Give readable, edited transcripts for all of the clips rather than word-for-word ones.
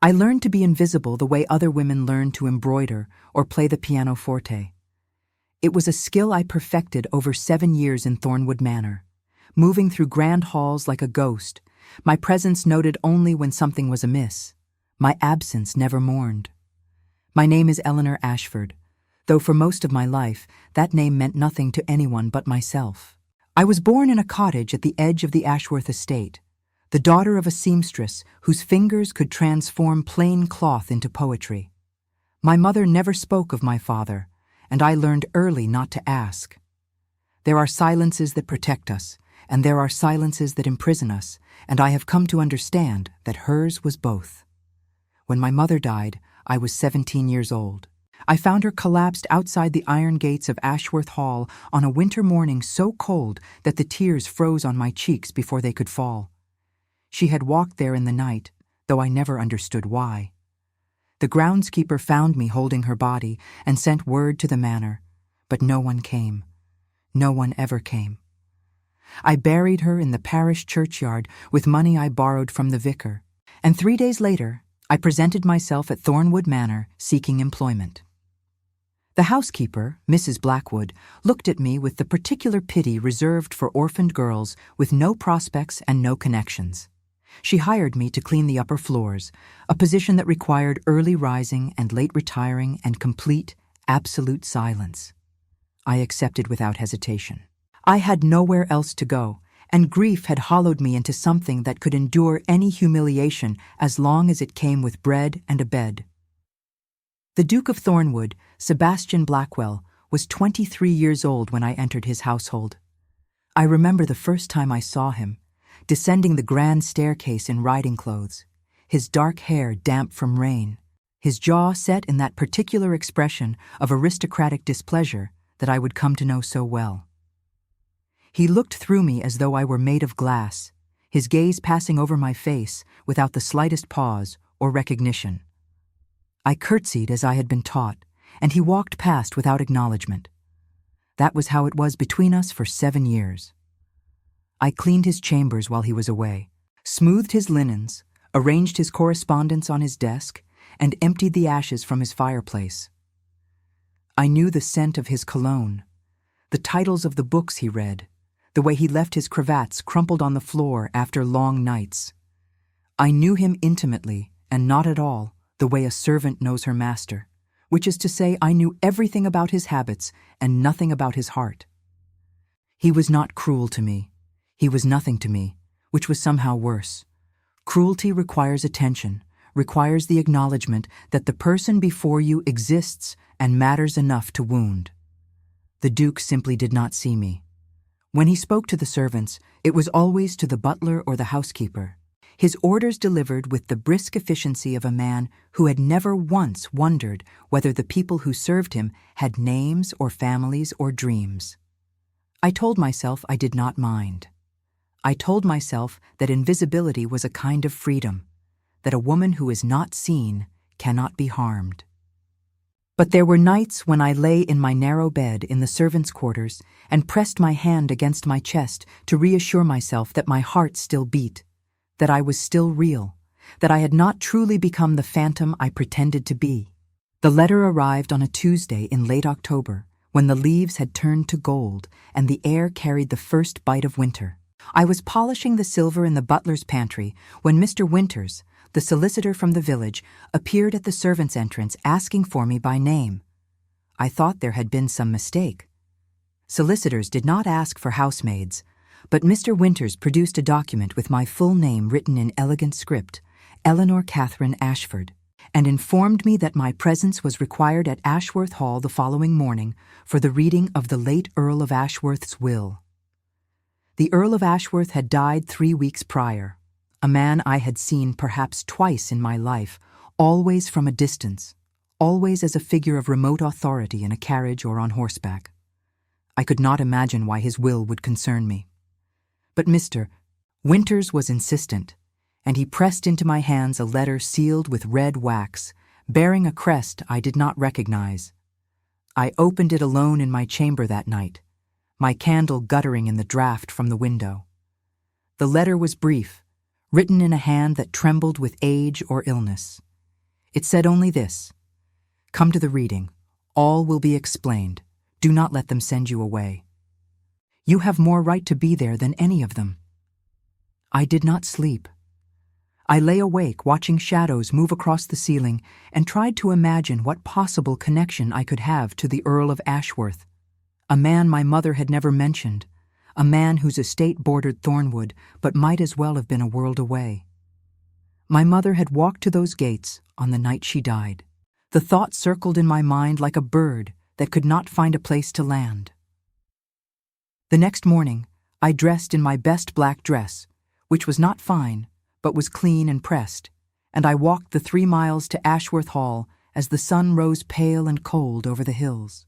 I learned to be invisible the way other women learn to embroider or play the pianoforte. It was a skill I perfected over 7 years in Thornwood Manor, moving through grand halls like a ghost, my presence noted only when something was amiss, my absence never mourned. My name is Eleanor Ashford, though for most of my life that name meant nothing to anyone but myself. I was born in a cottage at the edge of the Ashworth estate, the daughter of a seamstress whose fingers could transform plain cloth into poetry. My mother never spoke of my father, and I learned early not to ask. There are silences that protect us, and there are silences that imprison us, and I have come to understand that hers was both. When my mother died, I was 17 years old. I found her collapsed outside the iron gates of Ashworth Hall on a winter morning so cold that the tears froze on my cheeks before they could fall. She had walked there in the night, though I never understood why. The groundskeeper found me holding her body and sent word to the manor, but no one came. No one ever came. I buried her in the parish churchyard with money I borrowed from the vicar, and 3 days later, I presented myself at Thornwood Manor seeking employment. The housekeeper, Mrs. Blackwood, looked at me with the particular pity reserved for orphaned girls with no prospects and no connections. She hired me to clean the upper floors, a position that required early rising and late retiring and complete, absolute silence. I accepted without hesitation. I had nowhere else to go, and grief had hollowed me into something that could endure any humiliation as long as it came with bread and a bed. The Duke of Thornwood, Sebastian Blackwell, was 23 years old when I entered his household. I remember the first time I saw him, descending the grand staircase in riding clothes, his dark hair damp from rain, his jaw set in that particular expression of aristocratic displeasure that I would come to know so well. He looked through me as though I were made of glass, his gaze passing over my face without the slightest pause or recognition. I curtsied as I had been taught, and he walked past without acknowledgement. That was how it was between us for 7 years. I cleaned his chambers while he was away, smoothed his linens, arranged his correspondence on his desk, and emptied the ashes from his fireplace. I knew the scent of his cologne, the titles of the books he read, the way he left his cravats crumpled on the floor after long nights. I knew him intimately, and not at all the way a servant knows her master, which is to say I knew everything about his habits and nothing about his heart. He was not cruel to me. He was nothing to me, which was somehow worse. Cruelty requires attention, requires the acknowledgement that the person before you exists and matters enough to wound. The Duke simply did not see me. When he spoke to the servants, it was always to the butler or the housekeeper, his orders delivered with the brisk efficiency of a man who had never once wondered whether the people who served him had names or families or dreams. I told myself I did not mind. I told myself that invisibility was a kind of freedom, that a woman who is not seen cannot be harmed. But there were nights when I lay in my narrow bed in the servants' quarters and pressed my hand against my chest to reassure myself that my heart still beat, that I was still real, that I had not truly become the phantom I pretended to be. The letter arrived on a Tuesday in late October, when the leaves had turned to gold and the air carried the first bite of winter. I was polishing the silver in the butler's pantry when Mr. Winters, the solicitor from the village, appeared at the servants' entrance asking for me by name. I thought there had been some mistake. Solicitors did not ask for housemaids, but Mr. Winters produced a document with my full name written in elegant script, Eleanor Catherine Ashford, and informed me that my presence was required at Ashworth Hall the following morning for the reading of the late Earl of Ashworth's will. The Earl of Ashworth had died 3 weeks prior, a man I had seen perhaps twice in my life, always from a distance, always as a figure of remote authority in a carriage or on horseback. I could not imagine why his will would concern me. But Mr. Winters was insistent, and he pressed into my hands a letter sealed with red wax, bearing a crest I did not recognize. I opened it alone in my chamber that night, my candle guttering in the draught from the window. The letter was brief, written in a hand that trembled with age or illness. It said only this: "Come to the reading. All will be explained. Do not let them send you away. You have more right to be there than any of them." I did not sleep. I lay awake watching shadows move across the ceiling and tried to imagine what possible connection I could have to the Earl of Ashworth, a man my mother had never mentioned, a man whose estate bordered Thornwood but might as well have been a world away. My mother had walked to those gates on the night she died. The thought circled in my mind like a bird that could not find a place to land. The next morning, I dressed in my best black dress, which was not fine, but was clean and pressed, and I walked the 3 miles to Ashworth Hall as the sun rose pale and cold over the hills.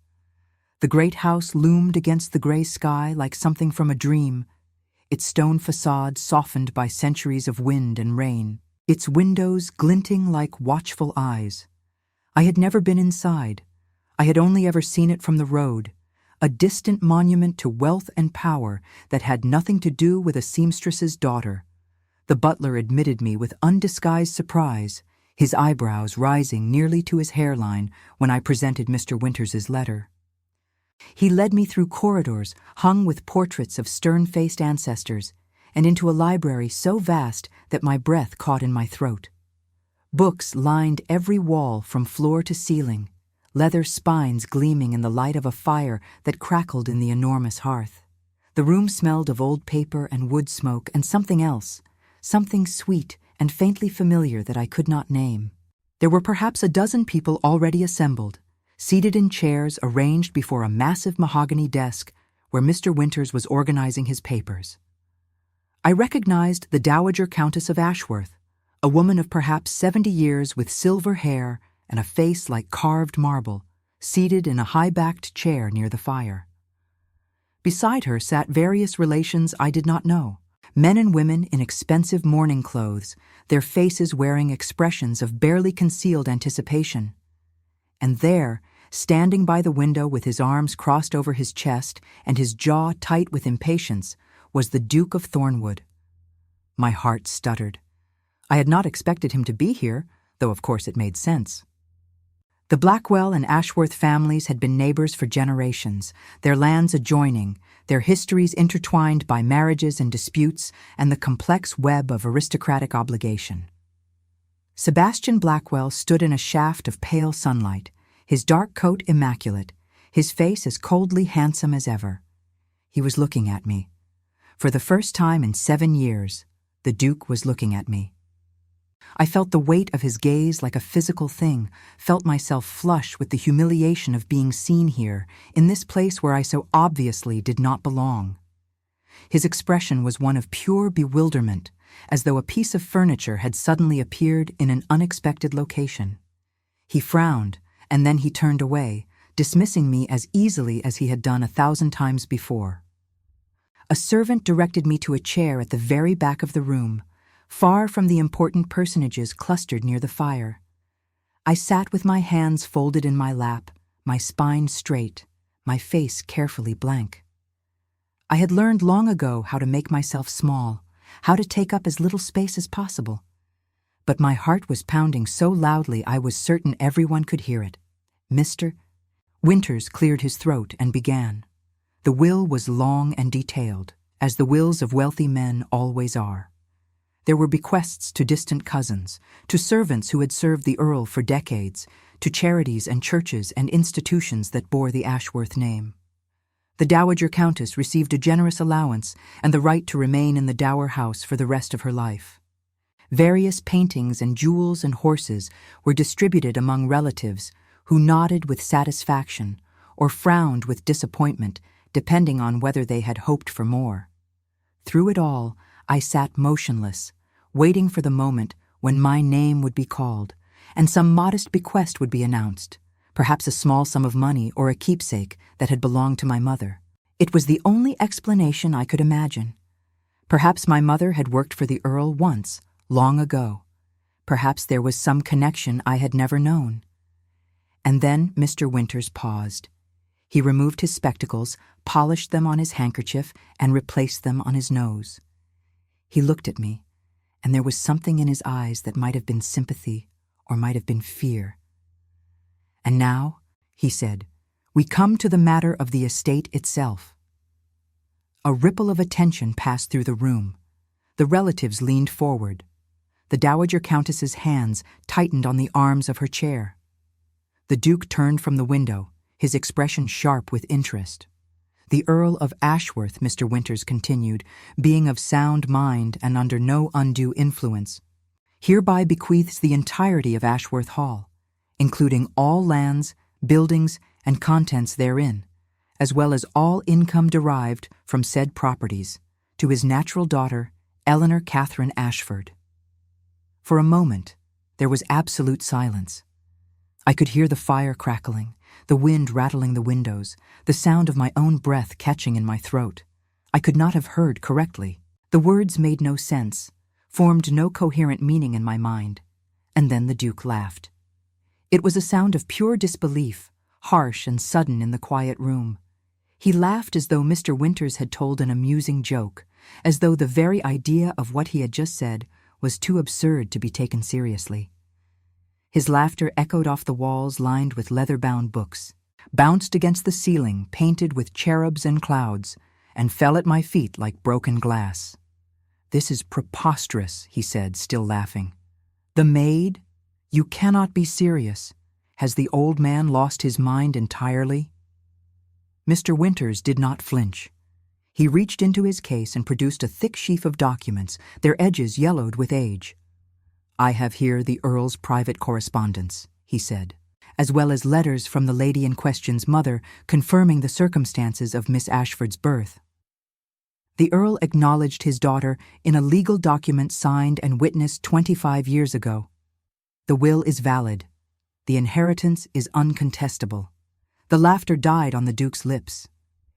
The great house loomed against the gray sky like something from a dream, its stone facade softened by centuries of wind and rain, its windows glinting like watchful eyes. I had never been inside. I had only ever seen it from the road, a distant monument to wealth and power that had nothing to do with a seamstress's daughter. The butler admitted me with undisguised surprise, his eyebrows rising nearly to his hairline when I presented Mr. Winters's letter. He led me through corridors hung with portraits of stern-faced ancestors and into a library so vast that my breath caught in my throat. Books lined every wall from floor to ceiling, leather spines gleaming in the light of a fire that crackled in the enormous hearth. The room smelled of old paper and wood smoke and something else, something sweet and faintly familiar that I could not name. There were perhaps a dozen people already assembled, seated in chairs arranged before a massive mahogany desk where Mr. Winters was organizing his papers. I recognized the Dowager Countess of Ashworth, a woman of perhaps 70 years with silver hair and a face like carved marble, seated in a high-backed chair near the fire. Beside her sat various relations I did not know, men and women in expensive mourning clothes, their faces wearing expressions of barely concealed anticipation. And there, standing by the window with his arms crossed over his chest and his jaw tight with impatience, was the Duke of Thornwood. My heart stuttered. I had not expected him to be here, though of course it made sense. The Blackwell and Ashworth families had been neighbors for generations, their lands adjoining, their histories intertwined by marriages and disputes and the complex web of aristocratic obligation. Sebastian Blackwell stood in a shaft of pale sunlight, his dark coat immaculate, his face as coldly handsome as ever. He was looking at me. For the first time in 7 years, the Duke was looking at me. I felt the weight of his gaze like a physical thing, felt myself flush with the humiliation of being seen here, in this place where I so obviously did not belong. His expression was one of pure bewilderment, as though a piece of furniture had suddenly appeared in an unexpected location. He frowned, and then he turned away, dismissing me as easily as he had done 1,000 times before. A servant directed me to a chair at the very back of the room, far from the important personages clustered near the fire. I sat with my hands folded in my lap, my spine straight, my face carefully blank. I had learned long ago how to make myself small, how to take up as little space as possible. But my heart was pounding so loudly I was certain everyone could hear it. Mr. Winters cleared his throat and began. The will was long and detailed, as the wills of wealthy men always are. There were bequests to distant cousins, to servants who had served the Earl for decades, to charities and churches and institutions that bore the Ashworth name. The Dowager Countess received a generous allowance and the right to remain in the dower house for the rest of her life. Various paintings and jewels and horses were distributed among relatives who nodded with satisfaction or frowned with disappointment, depending on whether they had hoped for more. Through it all, I sat motionless, waiting for the moment when my name would be called, and some modest bequest would be announced, perhaps a small sum of money or a keepsake that had belonged to my mother. It was the only explanation I could imagine. Perhaps my mother had worked for the Earl once, long ago. Perhaps there was some connection I had never known. And then Mr. Winters paused. He removed his spectacles, polished them on his handkerchief, and replaced them on his nose. He looked at me, and there was something in his eyes that might have been sympathy or might have been fear. "And now," he said, "we come to the matter of the estate itself." A ripple of attention passed through the room. The relatives leaned forward. The Dowager Countess's hands tightened on the arms of her chair. The Duke turned from the window, his expression sharp with interest. "The Earl of Ashworth," Mr. Winters continued, "being of sound mind and under no undue influence, hereby bequeaths the entirety of Ashworth Hall, including all lands, buildings, and contents therein, as well as all income derived from said properties, to his natural daughter, Eleanor Catherine Ashford." For a moment, there was absolute silence. I could hear the fire crackling, the wind rattling the windows, the sound of my own breath catching in my throat. I could not have heard correctly. The words made no sense, formed no coherent meaning in my mind. And then the Duke laughed. It was a sound of pure disbelief, harsh and sudden in the quiet room. He laughed as though Mr. Winters had told an amusing joke, as though the very idea of what he had just said was too absurd to be taken seriously. His laughter echoed off the walls lined with leather-bound books, bounced against the ceiling painted with cherubs and clouds, and fell at my feet like broken glass. "This is preposterous," he said, still laughing. "The Maid? You cannot be serious. Has the old man lost his mind entirely?" Mr. Winters did not flinch. He reached into his case and produced a thick sheaf of documents, their edges yellowed with age. "I have here the Earl's private correspondence," he said, "as well as letters from the lady in question's mother confirming the circumstances of Miss Ashford's birth." The Earl acknowledged his daughter in a legal document signed and witnessed 25 years ago. "The will is valid. The inheritance is uncontestable." The laughter died on the Duke's lips.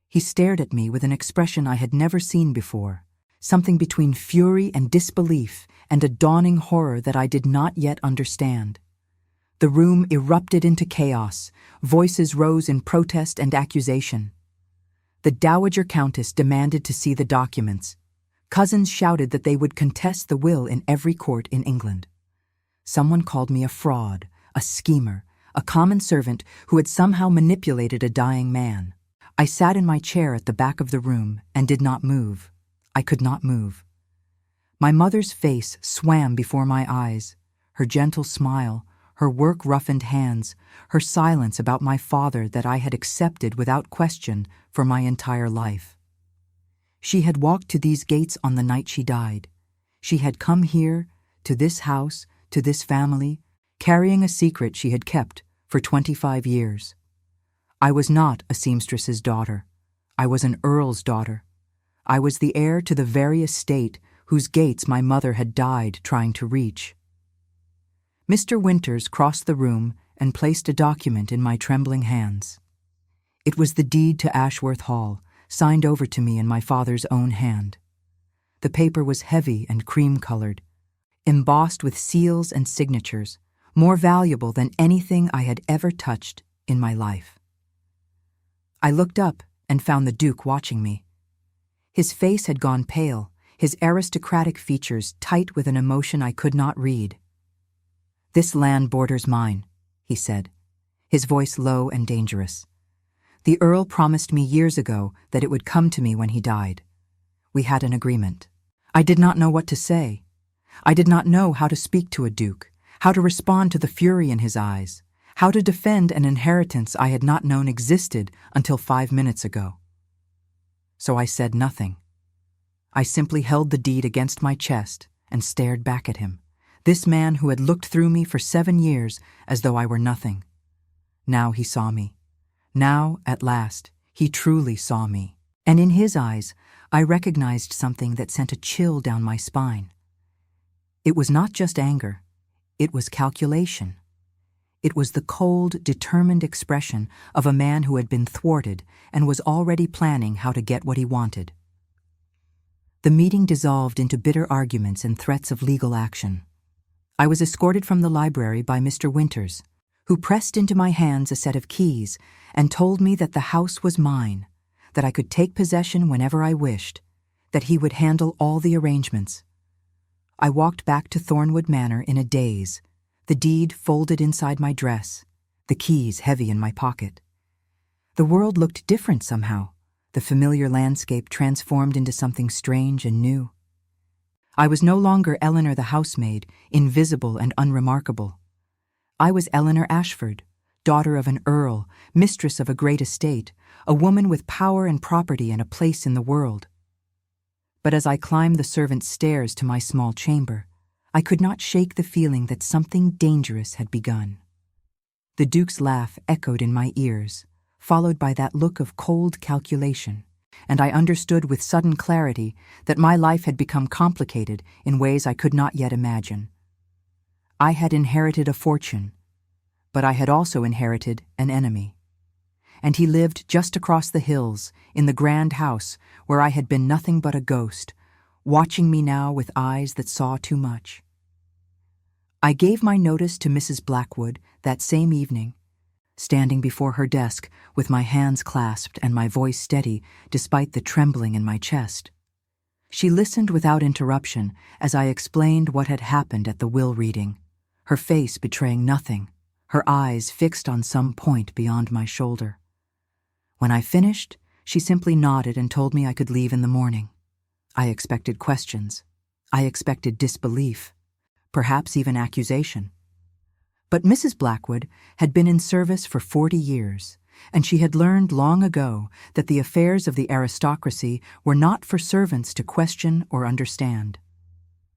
He stared at me with an expression I had never seen before, something between fury and disbelief and a dawning horror that I did not yet understand. The room erupted into chaos. Voices rose in protest and accusation. The Dowager Countess demanded to see the documents. Cousins shouted that they would contest the will in every court in England. Someone called me a fraud, a schemer, a common servant who had somehow manipulated a dying man. I sat in my chair at the back of the room and did not move. I could not move. My mother's face swam before my eyes, her gentle smile, her work-roughened hands, her silence about my father that I had accepted without question for my entire life. She had walked to these gates on the night she died. She had come here, to this house, to this family, carrying a secret she had kept for 25 years. I was not a seamstress's daughter. I was an earl's daughter. I was the heir to the very estate whose gates my mother had died trying to reach. Mr. Winters crossed the room and placed a document in my trembling hands. It was the deed to Ashworth Hall, signed over to me in my father's own hand. The paper was heavy and cream-colored, embossed with seals and signatures, more valuable than anything I had ever touched in my life. I looked up and found the Duke watching me. His face had gone pale, his aristocratic features tight with an emotion I could not read. "This land borders mine," he said, his voice low and dangerous. "The Earl promised me years ago that it would come to me when he died. We had an agreement." I did not know what to say. I did not know how to speak to a duke, how to respond to the fury in his eyes, how to defend an inheritance I had not known existed until 5 minutes ago. So I said nothing. I simply held the deed against my chest and stared back at him, this man who had looked through me for 7 years as though I were nothing. Now he saw me. Now, at last, he truly saw me. And in his eyes, I recognized something that sent a chill down my spine. It was not just anger. It was calculation. It was the cold, determined expression of a man who had been thwarted and was already planning how to get what he wanted. The meeting dissolved into bitter arguments and threats of legal action. I was escorted from the library by Mr. Winters, who pressed into my hands a set of keys and told me that the house was mine, that I could take possession whenever I wished, that he would handle all the arrangements. I walked back to Thornwood Manor in a daze, the deed folded inside my dress, the keys heavy in my pocket. The world looked different somehow, the familiar landscape transformed into something strange and new. I was no longer Eleanor the housemaid, invisible and unremarkable. I was Eleanor Ashford, daughter of an Earl, mistress of a great estate, a woman with power and property and a place in the world. But as I climbed the servants' stairs to my small chamber, I could not shake the feeling that something dangerous had begun. The Duke's laugh echoed in my ears, followed by that look of cold calculation, and I understood with sudden clarity that my life had become complicated in ways I could not yet imagine. I had inherited a fortune, but I had also inherited an enemy. And he lived just across the hills, in the grand house where I had been nothing but a ghost, watching me now with eyes that saw too much. I gave my notice to Mrs. Blackwood that same evening, standing before her desk with my hands clasped and my voice steady despite the trembling in my chest. She listened without interruption as I explained what had happened at the will reading, her face betraying nothing, her eyes fixed on some point beyond my shoulder. When I finished, she simply nodded and told me I could leave in the morning. I expected questions. I expected disbelief, perhaps even accusation. But Mrs. Blackwood had been in service for 40 years, and she had learned long ago that the affairs of the aristocracy were not for servants to question or understand.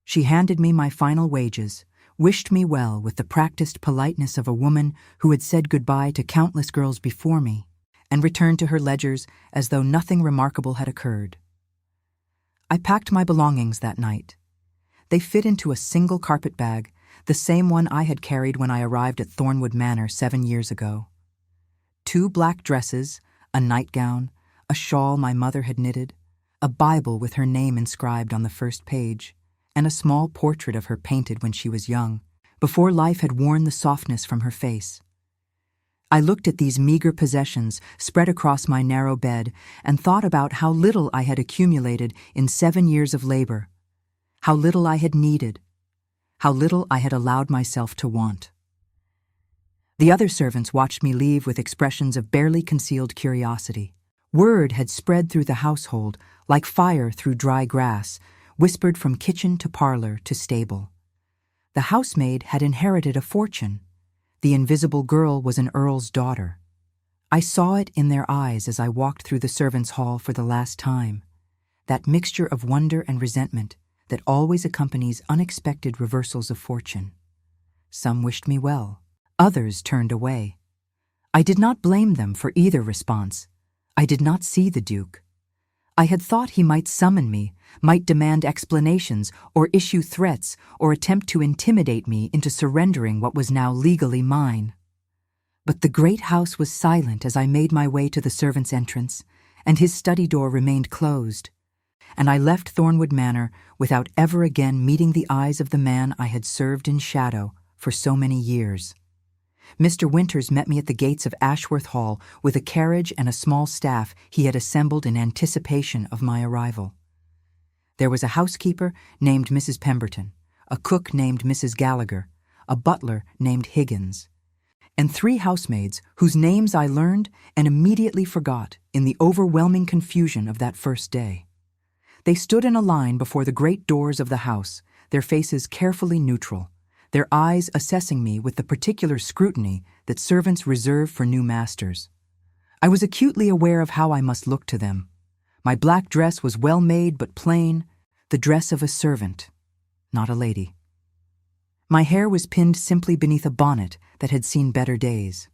She handed me my final wages, wished me well with the practiced politeness of a woman who had said goodbye to countless girls before me, and returned to her ledgers as though nothing remarkable had occurred. I packed my belongings that night. They fit into a single carpet bag, the same one I had carried when I arrived at Thornwood Manor 7 years ago. 2 black dresses, a nightgown, a shawl my mother had knitted, a Bible with her name inscribed on the first page, and a small portrait of her painted when she was young, before life had worn the softness from her face. I looked at these meager possessions spread across my narrow bed and thought about how little I had accumulated in 7 years of labor, how little I had needed, how little I had allowed myself to want. The other servants watched me leave with expressions of barely concealed curiosity. Word had spread through the household like fire through dry grass, whispered from kitchen to parlor to stable. The housemaid had inherited a fortune. The invisible girl was an Earl's daughter. I saw it in their eyes as I walked through the servants' hall for the last time, that mixture of wonder and resentment that always accompanies unexpected reversals of fortune. Some wished me well, others turned away. I did not blame them for either response. I did not see the Duke. I had thought he might summon me, might demand explanations, or issue threats, or attempt to intimidate me into surrendering what was now legally mine. But the great house was silent as I made my way to the servants' entrance, and his study door remained closed, and I left Thornwood Manor without ever again meeting the eyes of the man I had served in shadow for so many years. Mr. Winters met me at the gates of Ashworth Hall with a carriage and a small staff he had assembled in anticipation of my arrival. There was a housekeeper named Mrs. Pemberton, a cook named Mrs. Gallagher, a butler named Higgins, and 3 housemaids whose names I learned and immediately forgot in the overwhelming confusion of that first day. They stood in a line before the great doors of the house, their faces carefully neutral, their eyes assessing me with the particular scrutiny that servants reserve for new masters. I was acutely aware of how I must look to them. My black dress was well made but plain, the dress of a servant, not a lady. My hair was pinned simply beneath a bonnet that had seen better days.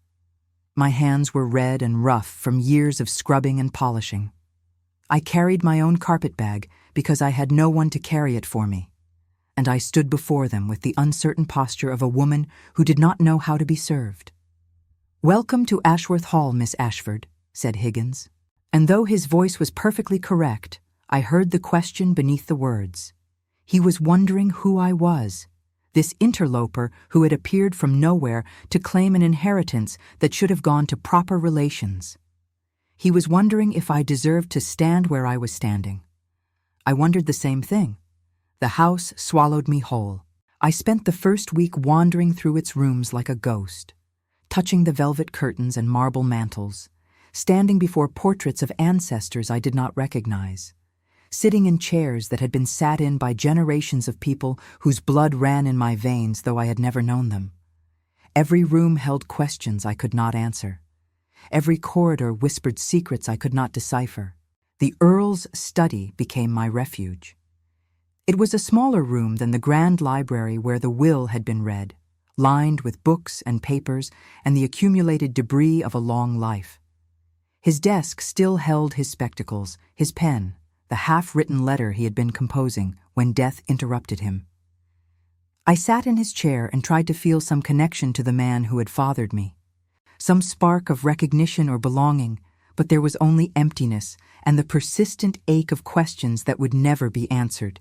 My hands were red and rough from years of scrubbing and polishing. I carried my own carpet bag because I had no one to carry it for me, and I stood before them with the uncertain posture of a woman who did not know how to be served. "Welcome to Ashworth Hall, Miss Ashford," said Higgins, and though his voice was perfectly correct, I heard the question beneath the words. He was wondering who I was, this interloper who had appeared from nowhere to claim an inheritance that should have gone to proper relations. He was wondering if I deserved to stand where I was standing. I wondered the same thing. The house swallowed me whole. I spent the first week wandering through its rooms like a ghost, touching the velvet curtains and marble mantels, standing before portraits of ancestors I did not recognize, sitting in chairs that had been sat in by generations of people whose blood ran in my veins though I had never known them. Every room held questions I could not answer. Every corridor whispered secrets I could not decipher. The Earl's study became my refuge. It was a smaller room than the grand library where the will had been read, lined with books and papers and the accumulated debris of a long life. His desk still held his spectacles, his pen, the half-written letter he had been composing when death interrupted him. I sat in his chair and tried to feel some connection to the man who had fathered me, some spark of recognition or belonging, but there was only emptiness and the persistent ache of questions that would never be answered.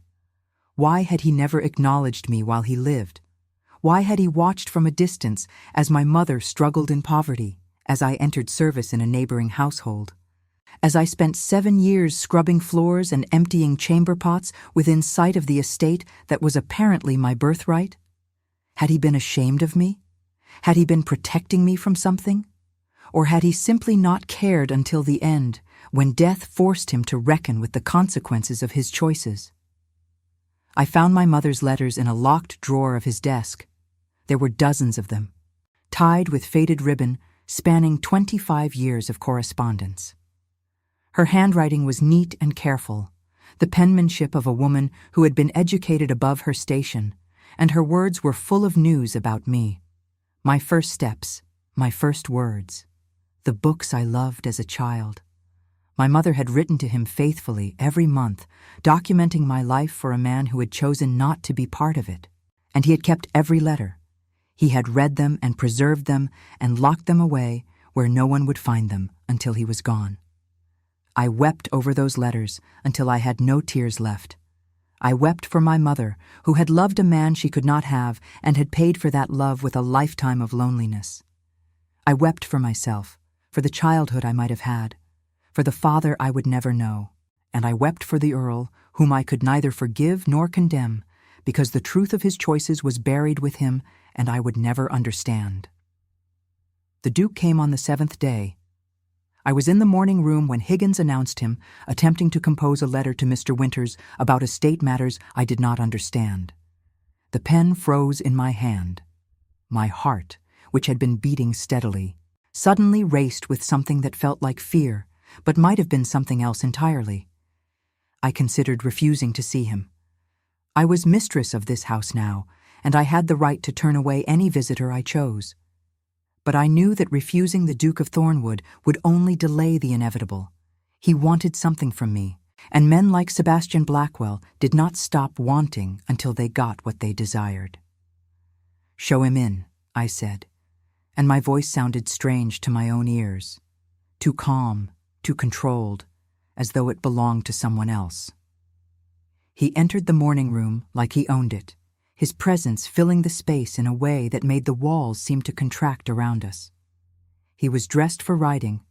Why had he never acknowledged me while he lived? Why had he watched from a distance as my mother struggled in poverty, as I entered service in a neighboring household? As I spent 7 years scrubbing floors and emptying chamber pots within sight of the estate that was apparently my birthright? Had he been ashamed of me? Had he been protecting me from something? Or had he simply not cared until the end, when death forced him to reckon with the consequences of his choices? I found my mother's letters in a locked drawer of his desk. There were dozens of them, tied with faded ribbon, spanning 25 years of correspondence. Her handwriting was neat and careful, the penmanship of a woman who had been educated above her station, and her words were full of news about me. My first steps, my first words, the books I loved as a child. My mother had written to him faithfully every month, documenting my life for a man who had chosen not to be part of it. And he had kept every letter. He had read them and preserved them and locked them away where no one would find them until he was gone. I wept over those letters until I had no tears left. I wept for my mother, who had loved a man she could not have and had paid for that love with a lifetime of loneliness. I wept for myself, for the childhood I might have had, for the father I would never know, and I wept for the Earl, whom I could neither forgive nor condemn, because the truth of his choices was buried with him and I would never understand. The Duke came on the 7th day. I was in the morning room when Higgins announced him, attempting to compose a letter to Mr. Winters about estate matters I did not understand. The pen froze in my hand. My heart, which had been beating steadily, suddenly raced with something that felt like fear, but might have been something else entirely. I considered refusing to see him. I was mistress of this house now, and I had the right to turn away any visitor I chose. But I knew that refusing the Duke of Thornwood would only delay the inevitable. He wanted something from me, and men like Sebastian Blackwell did not stop wanting until they got what they desired. "Show him in," I said, and my voice sounded strange to my own ears, too calm, too controlled, as though it belonged to someone else. He entered the morning room like he owned it, his presence filling the space in a way that made the walls seem to contract around us. He was dressed for riding,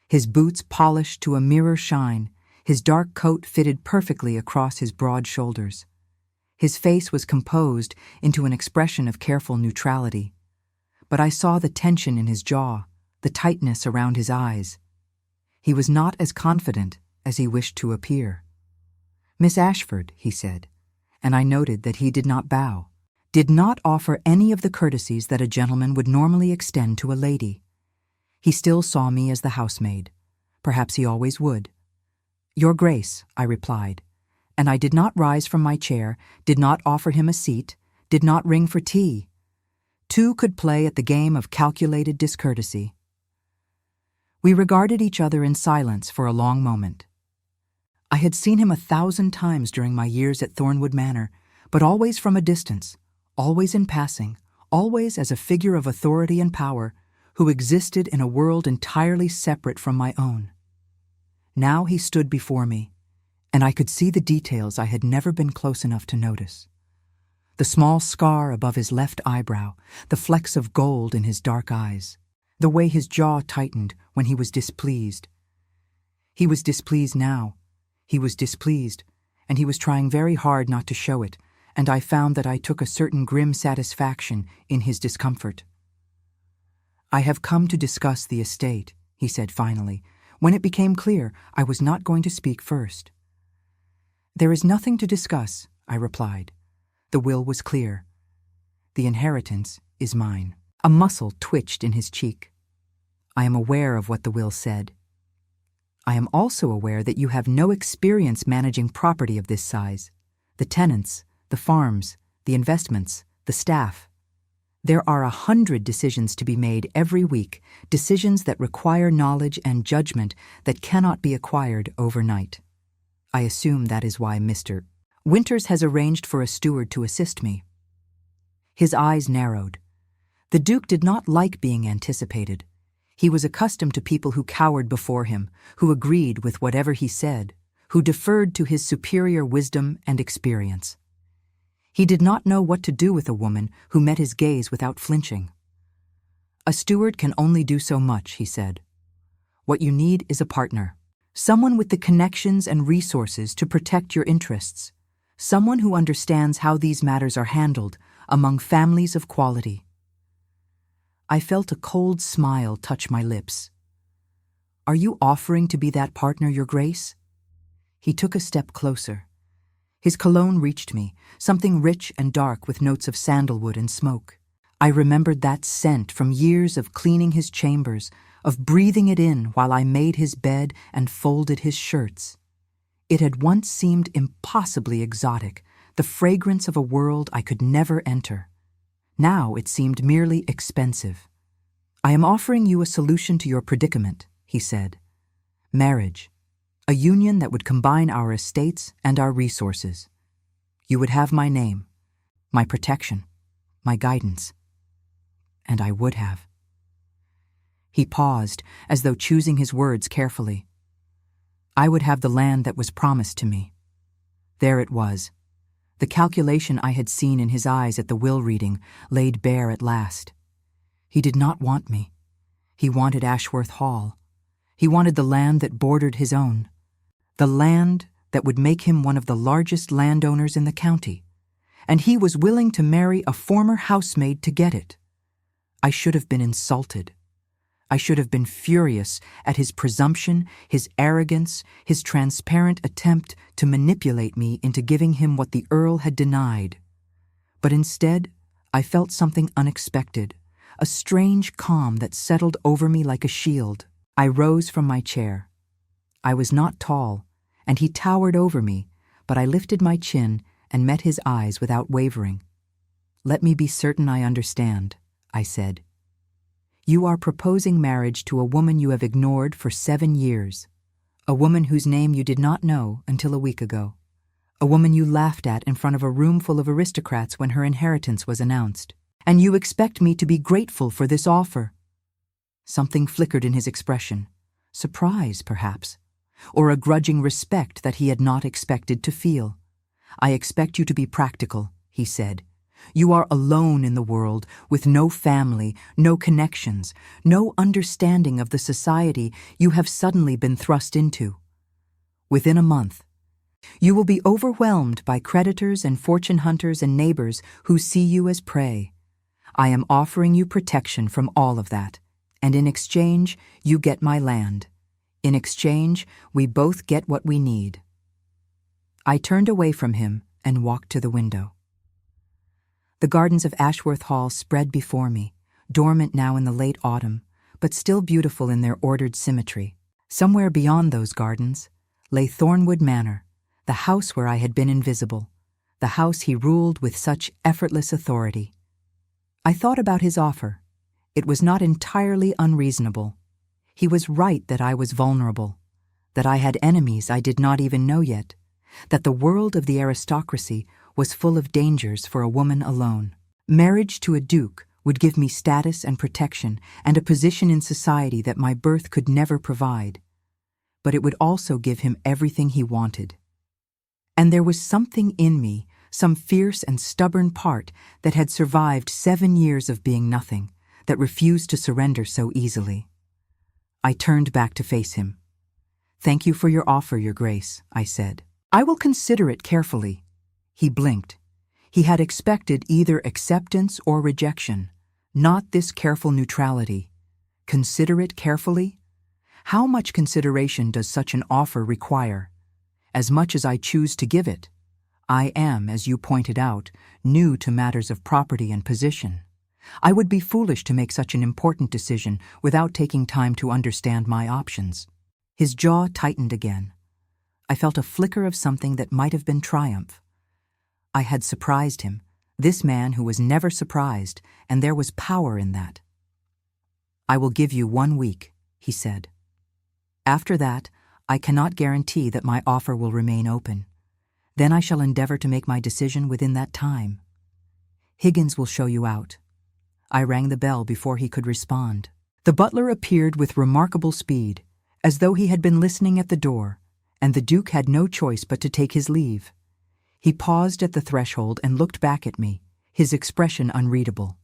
his boots polished to a mirror shine, his dark coat fitted perfectly across his broad shoulders. His face was composed into an expression of careful neutrality, but I saw the tension in his jaw, the tightness around his eyes. He was not as confident as he wished to appear. "Miss Ashford," he said, and I noted that he did not bow, did not offer any of the courtesies that a gentleman would normally extend to a lady. He still saw me as the housemaid. Perhaps he always would. "Your Grace," I replied, and I did not rise from my chair, did not offer him a seat, did not ring for tea. Two could play at the game of calculated discourtesy. We regarded each other in silence for a long moment. I had seen him 1,000 times during my years at Thornwood Manor, but always from a distance, always in passing, always as a figure of authority and power who existed in a world entirely separate from my own. Now he stood before me, and I could see the details I had never been close enough to notice. The small scar above his left eyebrow, the flecks of gold in his dark eyes, the way his jaw tightened when he was displeased. He was displeased now. He was displeased, and he was trying very hard not to show it, and I found that I took a certain grim satisfaction in his discomfort. "I have come to discuss the estate," he said finally, when it became clear I was not going to speak first. "There is nothing to discuss," I replied. The will was clear. The inheritance is mine. A muscle twitched in his cheek. "I am aware of what the will said. I am also aware that you have no experience managing property of this size. The tenants, the farms, the investments, the staff. There are 100 decisions to be made every week, decisions that require knowledge and judgment that cannot be acquired overnight. I assume that is why Mr. Winters has arranged for a steward to assist me." His eyes narrowed. The Duke did not like being anticipated. He was accustomed to people who cowered before him, who agreed with whatever he said, who deferred to his superior wisdom and experience. He did not know what to do with a woman who met his gaze without flinching. "A steward can only do so much," he said. "What you need is a partner, someone with the connections and resources to protect your interests, someone who understands how these matters are handled among families of quality." I felt a cold smile touch my lips. "Are you offering to be that partner, Your Grace?" He took a step closer. His cologne reached me, something rich and dark with notes of sandalwood and smoke. I remembered that scent from years of cleaning his chambers, of breathing it in while I made his bed and folded his shirts. It had once seemed impossibly exotic, the fragrance of a world I could never enter. Now it seemed merely expensive. "I am offering you a solution to your predicament," he said. "Marriage. A union that would combine our estates and our resources. You would have my name, my protection, my guidance." And I would have. He paused, as though choosing his words carefully. "I would have the land that was promised to me." There it was. The calculation I had seen in his eyes at the will reading laid bare at last. He did not want me. He wanted Ashworth Hall. He wanted the land that bordered his own. The land that would make him one of the largest landowners in the county. And he was willing to marry a former housemaid to get it. I should have been insulted. I should have been furious at his presumption, his arrogance, his transparent attempt to manipulate me into giving him what the Earl had denied. But instead, I felt something unexpected, a strange calm that settled over me like a shield. I rose from my chair. I was not tall, and he towered over me, but I lifted my chin and met his eyes without wavering. "Let me be certain I understand," I said. "You are proposing marriage to a woman you have ignored for 7 years, a woman whose name you did not know until a week ago, a woman you laughed at in front of a room full of aristocrats when her inheritance was announced, and you expect me to be grateful for this offer." Something flickered in his expression, surprise, perhaps, or a grudging respect that he had not expected to feel. "I expect you to be practical," he said. "You are alone in the world, with no family, no connections, no understanding of the society you have suddenly been thrust into. Within a month, you will be overwhelmed by creditors and fortune hunters and neighbors who see you as prey. I am offering you protection from all of that, and in exchange, you get my land. In exchange, we both get what we need." I turned away from him and walked to the window. The gardens of Ashworth Hall spread before me, dormant now in the late autumn, but still beautiful in their ordered symmetry. Somewhere beyond those gardens lay Thornwood Manor, the house where I had been invisible, the house he ruled with such effortless authority. I thought about his offer. It was not entirely unreasonable. He was right that I was vulnerable, that I had enemies I did not even know yet, that the world of the aristocracy was full of dangers for a woman alone. Marriage to a duke would give me status and protection and a position in society that my birth could never provide. But it would also give him everything he wanted. And there was something in me, some fierce and stubborn part that had survived 7 years of being nothing, that refused to surrender so easily. I turned back to face him. "Thank you for your offer, Your Grace," I said. "I will consider it carefully." He blinked. He had expected either acceptance or rejection, not this careful neutrality. Consider it carefully? How much consideration does such an offer require? As much as I choose to give it. I am, as you pointed out, new to matters of property and position. I would be foolish to make such an important decision without taking time to understand my options. His jaw tightened again. I felt a flicker of something that might have been triumph. I had surprised him, this man who was never surprised, and there was power in that. I will give you 1 week, he said. After that, I cannot guarantee that my offer will remain open. Then I shall endeavor to make my decision within that time. Higgins will show you out. I rang the bell before he could respond. The butler appeared with remarkable speed, as though he had been listening at the door, and the Duke had no choice but to take his leave. He paused at the threshold and looked back at me, his expression unreadable.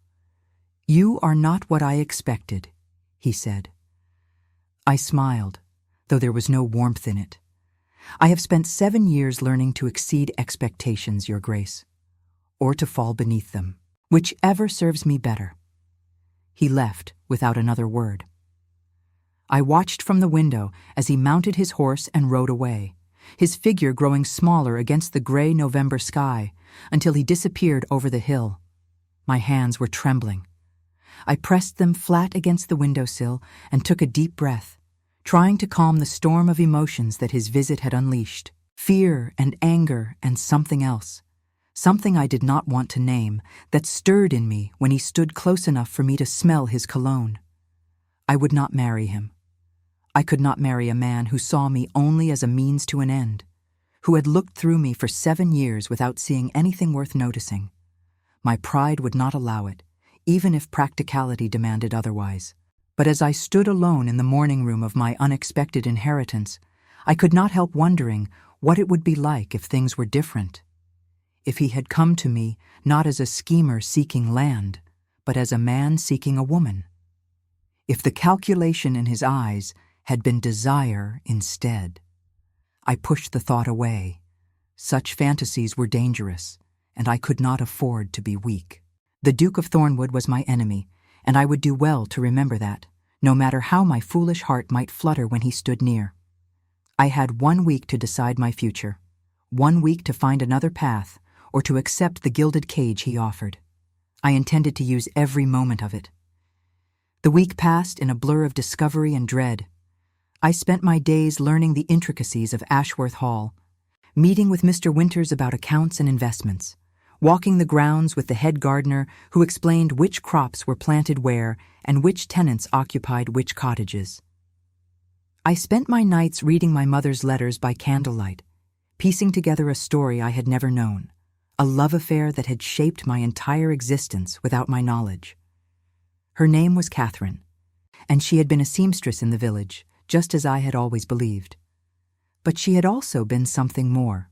"You are not what I expected," he said. I smiled, though there was no warmth in it. "I have spent 7 years learning to exceed expectations, Your Grace, or to fall beneath them, whichever serves me better." He left without another word. I watched from the window as he mounted his horse and rode away, his figure growing smaller against the gray November sky until he disappeared over the hill. My hands were trembling. I pressed them flat against the windowsill and took a deep breath, trying to calm the storm of emotions that his visit had unleashed. Fear and anger and something else, something I did not want to name, that stirred in me when he stood close enough for me to smell his cologne. I would not marry him. I could not marry a man who saw me only as a means to an end, who had looked through me for 7 years without seeing anything worth noticing. My pride would not allow it, even if practicality demanded otherwise. But as I stood alone in the morning room of my unexpected inheritance, I could not help wondering what it would be like if things were different. If he had come to me not as a schemer seeking land, but as a man seeking a woman. If the calculation in his eyes had been desire instead. I pushed the thought away. Such fantasies were dangerous, and I could not afford to be weak. The Duke of Thornwood was my enemy, and I would do well to remember that, no matter how my foolish heart might flutter when he stood near. I had 1 week to decide my future, 1 week to find another path, or to accept the gilded cage he offered. I intended to use every moment of it. The week passed in a blur of discovery and dread. I spent my days learning the intricacies of Ashworth Hall, meeting with Mr. Winters about accounts and investments, walking the grounds with the head gardener who explained which crops were planted where and which tenants occupied which cottages. I spent my nights reading my mother's letters by candlelight, piecing together a story I had never known, a love affair that had shaped my entire existence without my knowledge. Her name was Catherine, and she had been a seamstress in the village, just as I had always believed. But she had also been something more.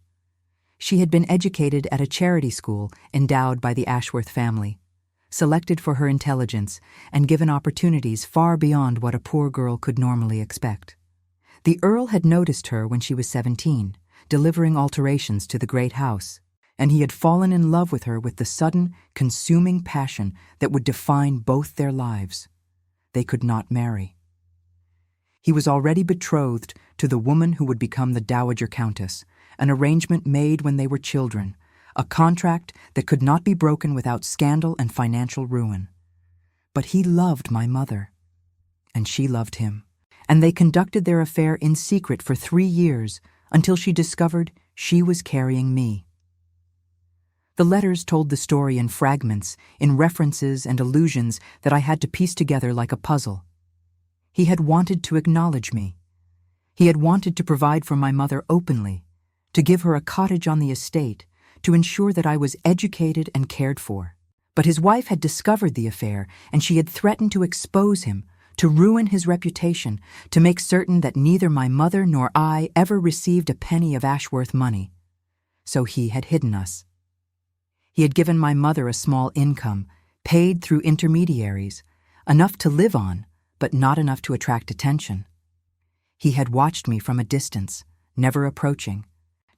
She had been educated at a charity school endowed by the Ashworth family, selected for her intelligence, and given opportunities far beyond what a poor girl could normally expect. The Earl had noticed her when she was 17, delivering alterations to the great house, and he had fallen in love with her with the sudden, consuming passion that would define both their lives. They could not marry. He was already betrothed to the woman who would become the Dowager Countess, an arrangement made when they were children, a contract that could not be broken without scandal and financial ruin. But he loved my mother, and she loved him, and they conducted their affair in secret for 3 years until she discovered she was carrying me. The letters told the story in fragments, in references and allusions that I had to piece together like a puzzle. He had wanted to acknowledge me. He had wanted to provide for my mother openly, to give her a cottage on the estate, to ensure that I was educated and cared for. But his wife had discovered the affair, and she had threatened to expose him, to ruin his reputation, to make certain that neither my mother nor I ever received a penny of Ashworth money. So he had hidden us. He had given my mother a small income, paid through intermediaries, enough to live on, but not enough to attract attention. He had watched me from a distance, never approaching,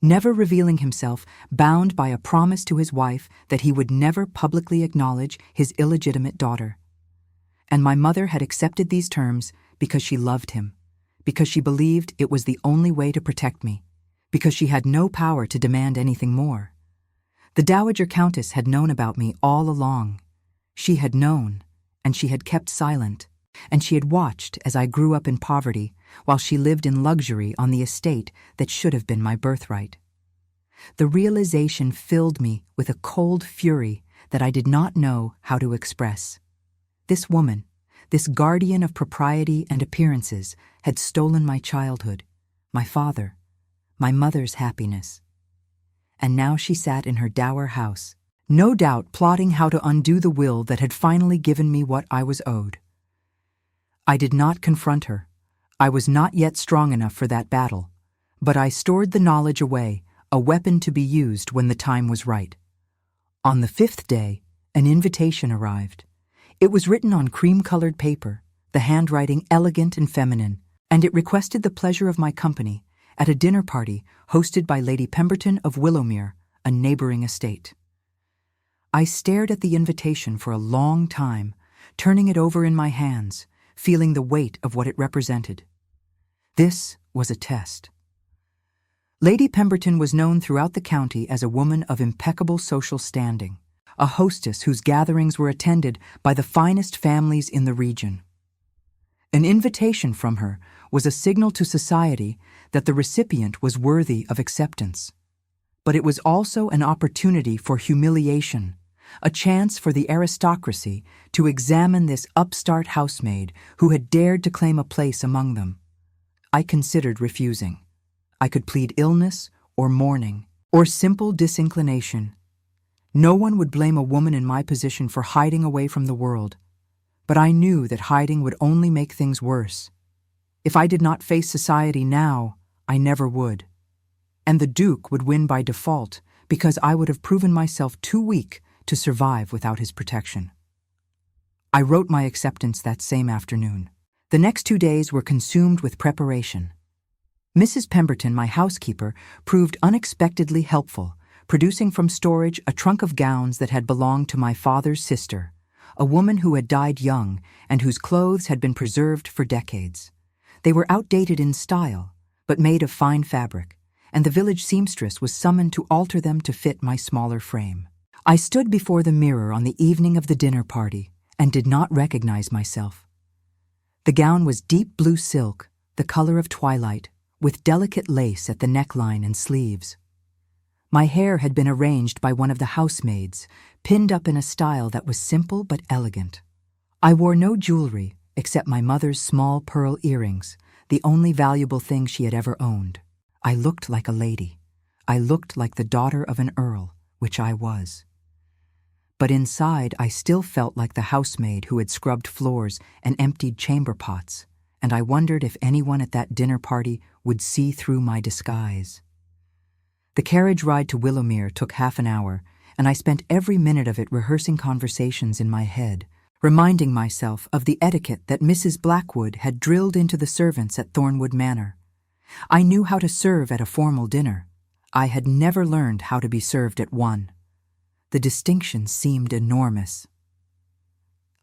never revealing himself, bound by a promise to his wife that he would never publicly acknowledge his illegitimate daughter. And my mother had accepted these terms because she loved him, because she believed it was the only way to protect me, because she had no power to demand anything more. The Dowager Countess had known about me all along. She had known, and she had kept silent, and she had watched as I grew up in poverty while she lived in luxury on the estate that should have been my birthright. The realization filled me with a cold fury that I did not know how to express. This woman, this guardian of propriety and appearances, had stolen my childhood, my father, my mother's happiness. And now she sat in her dower house, no doubt plotting how to undo the will that had finally given me what I was owed. I did not confront her. I was not yet strong enough for that battle, but I stored the knowledge away, a weapon to be used when the time was right. On the 5th day, an invitation arrived. It was written on cream-colored paper, the handwriting elegant and feminine, and it requested the pleasure of my company at a dinner party hosted by Lady Pemberton of Willowmere, a neighboring estate. I stared at the invitation for a long time, turning it over in my hands, feeling the weight of what it represented. This was a test. Lady Pemberton was known throughout the county as a woman of impeccable social standing, a hostess whose gatherings were attended by the finest families in the region. An invitation from her was a signal to society that the recipient was worthy of acceptance. But it was also an opportunity for humiliation, a chance for the aristocracy to examine this upstart housemaid who had dared to claim a place among them. I considered refusing. I could plead illness or mourning or simple disinclination. No one would blame a woman in my position for hiding away from the world, but I knew that hiding would only make things worse. If I did not face society now, I never would. And the Duke would win by default because I would have proven myself too weak to survive without his protection. I wrote my acceptance that same afternoon. The next 2 days were consumed with preparation. Mrs. Pemberton, my housekeeper, proved unexpectedly helpful, producing from storage a trunk of gowns that had belonged to my father's sister, a woman who had died young and whose clothes had been preserved for decades. They were outdated in style, but made of fine fabric, and the village seamstress was summoned to alter them to fit my smaller frame. I stood before the mirror on the evening of the dinner party and did not recognize myself. The gown was deep blue silk, the color of twilight, with delicate lace at the neckline and sleeves. My hair had been arranged by one of the housemaids, pinned up in a style that was simple but elegant. I wore no jewelry except my mother's small pearl earrings, the only valuable thing she had ever owned. I looked like a lady. I looked like the daughter of an earl, which I was. But inside I still felt like the housemaid who had scrubbed floors and emptied chamber pots, and I wondered if anyone at that dinner party would see through my disguise. The carriage ride to Willowmere took half an hour, and I spent every minute of it rehearsing conversations in my head, reminding myself of the etiquette that Mrs. Blackwood had drilled into the servants at Thornwood Manor. I knew how to serve at a formal dinner. I had never learned how to be served at one. The distinction seemed enormous.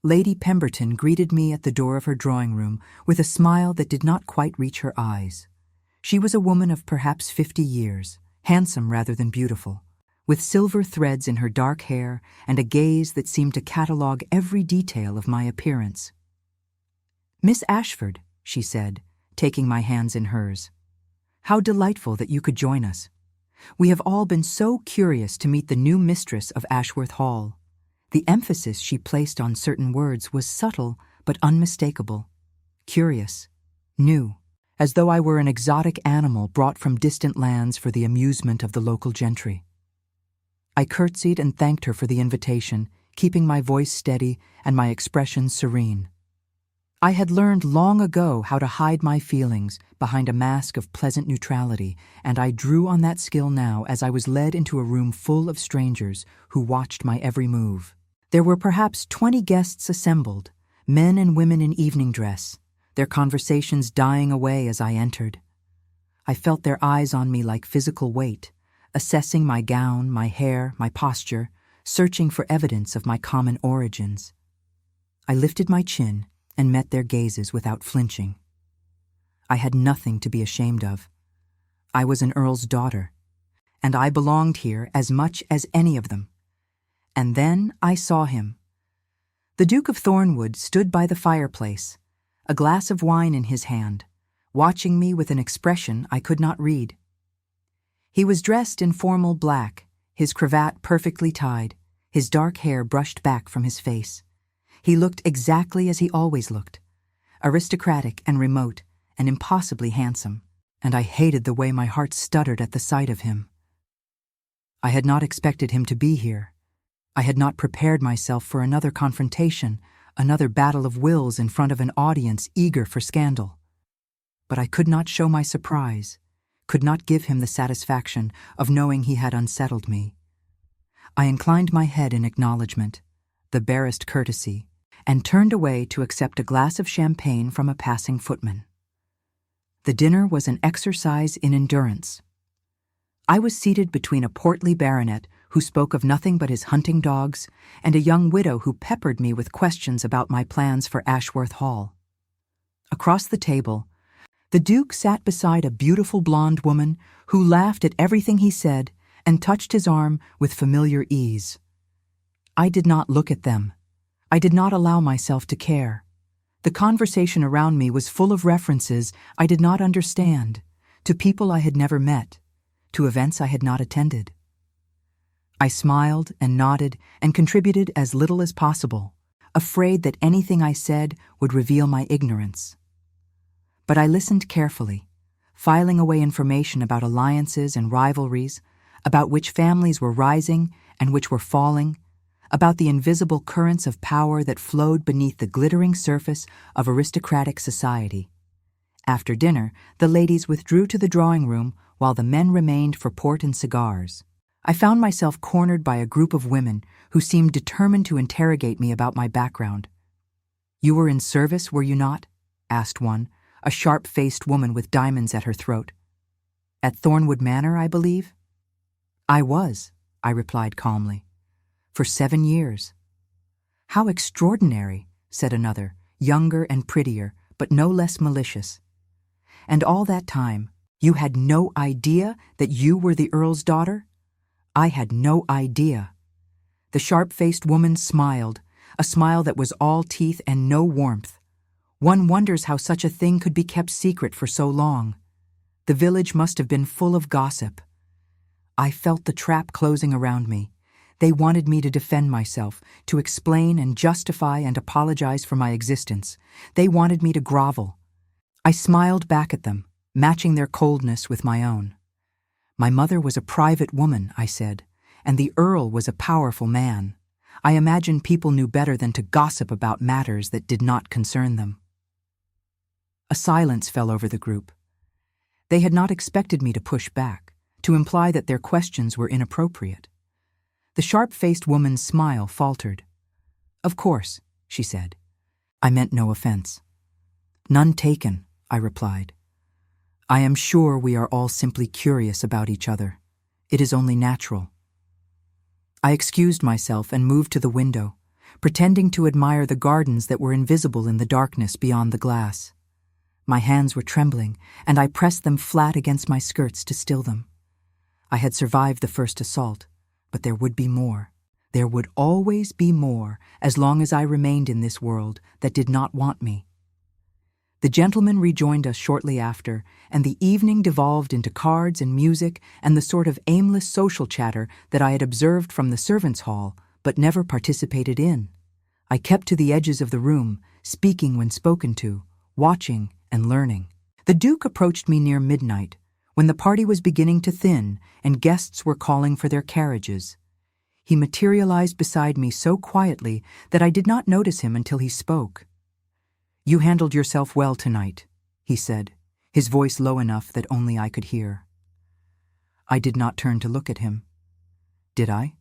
Lady Pemberton greeted me at the door of her drawing room with a smile that did not quite reach her eyes. She was a woman of perhaps 50 years, handsome rather than beautiful, with silver threads in her dark hair and a gaze that seemed to catalogue every detail of my appearance. "Miss Ashford," she said, taking my hands in hers. "How delightful that you could join us. We have all been so curious to meet the new mistress of Ashworth Hall." The emphasis she placed on certain words was subtle but unmistakable. Curious, new, as though I were an exotic animal brought from distant lands for the amusement of the local gentry. I curtsied and thanked her for the invitation, keeping my voice steady and my expression serene. I had learned long ago how to hide my feelings behind a mask of pleasant neutrality, and I drew on that skill now as I was led into a room full of strangers who watched my every move. There were perhaps 20 guests assembled, men and women in evening dress, their conversations dying away as I entered. I felt their eyes on me like physical weight, assessing my gown, my hair, my posture, searching for evidence of my common origins. I lifted my chin and met their gazes without flinching. I had nothing to be ashamed of. I was an earl's daughter, and I belonged here as much as any of them. And then I saw him. The Duke of Thornwood stood by the fireplace, a glass of wine in his hand, watching me with an expression I could not read. He was dressed in formal black, his cravat perfectly tied, his dark hair brushed back from his face. He looked exactly as he always looked, aristocratic and remote and impossibly handsome, and I hated the way my heart stuttered at the sight of him. I had not expected him to be here. I had not prepared myself for another confrontation, another battle of wills in front of an audience eager for scandal. But I could not show my surprise, could not give him the satisfaction of knowing he had unsettled me. I inclined my head in acknowledgement, the barest courtesy, and turned away to accept a glass of champagne from a passing footman. The dinner was an exercise in endurance. I was seated between a portly baronet who spoke of nothing but his hunting dogs and a young widow who peppered me with questions about my plans for Ashworth Hall. Across the table, the Duke sat beside a beautiful blonde woman who laughed at everything he said and touched his arm with familiar ease. I did not look at them. I did not allow myself to care. The conversation around me was full of references I did not understand, to people I had never met, to events I had not attended. I smiled and nodded and contributed as little as possible, afraid that anything I said would reveal my ignorance. But I listened carefully, filing away information about alliances and rivalries, about which families were rising and which were falling, about the invisible currents of power that flowed beneath the glittering surface of aristocratic society. After dinner, the ladies withdrew to the drawing room while the men remained for port and cigars. I found myself cornered by a group of women who seemed determined to interrogate me about my background. "You were in service, were you not?" asked one, a sharp-faced woman with diamonds at her throat. "At Thornwood Manor, I believe?" "I was," I replied calmly. "For 7 years." "How extraordinary," said another, younger and prettier, but no less malicious. "And all that time, you had no idea that you were the Earl's daughter?" I had no idea. The sharp-faced woman smiled, a smile that was all teeth and no warmth. One wonders how such a thing could be kept secret for so long. The village must have been full of gossip. I felt the trap closing around me. They wanted me to defend myself, to explain and justify and apologize for my existence. They wanted me to grovel. I smiled back at them, matching their coldness with my own. "My mother was a private woman," I said, "and the Earl was a powerful man. I imagined people knew better than to gossip about matters that did not concern them." A silence fell over the group. They had not expected me to push back, to imply that their questions were inappropriate. The sharp-faced woman's smile faltered. "Of course," she said. "I meant no offense." "None taken," I replied. "I am sure we are all simply curious about each other. It is only natural." I excused myself and moved to the window, pretending to admire the gardens that were invisible in the darkness beyond the glass. My hands were trembling, and I pressed them flat against my skirts to still them. I had survived the first assault, but there would be more. There would always be more, as long as I remained in this world that did not want me. The gentleman rejoined us shortly after, and the evening devolved into cards and music and the sort of aimless social chatter that I had observed from the servants' hall, but never participated in. I kept to the edges of the room, speaking when spoken to, watching and learning. The Duke approached me near midnight, when the party was beginning to thin and guests were calling for their carriages. He materialized beside me so quietly that I did not notice him until he spoke. "You handled yourself well tonight," he said, his voice low enough that only I could hear. I did not turn to look at him. Did I?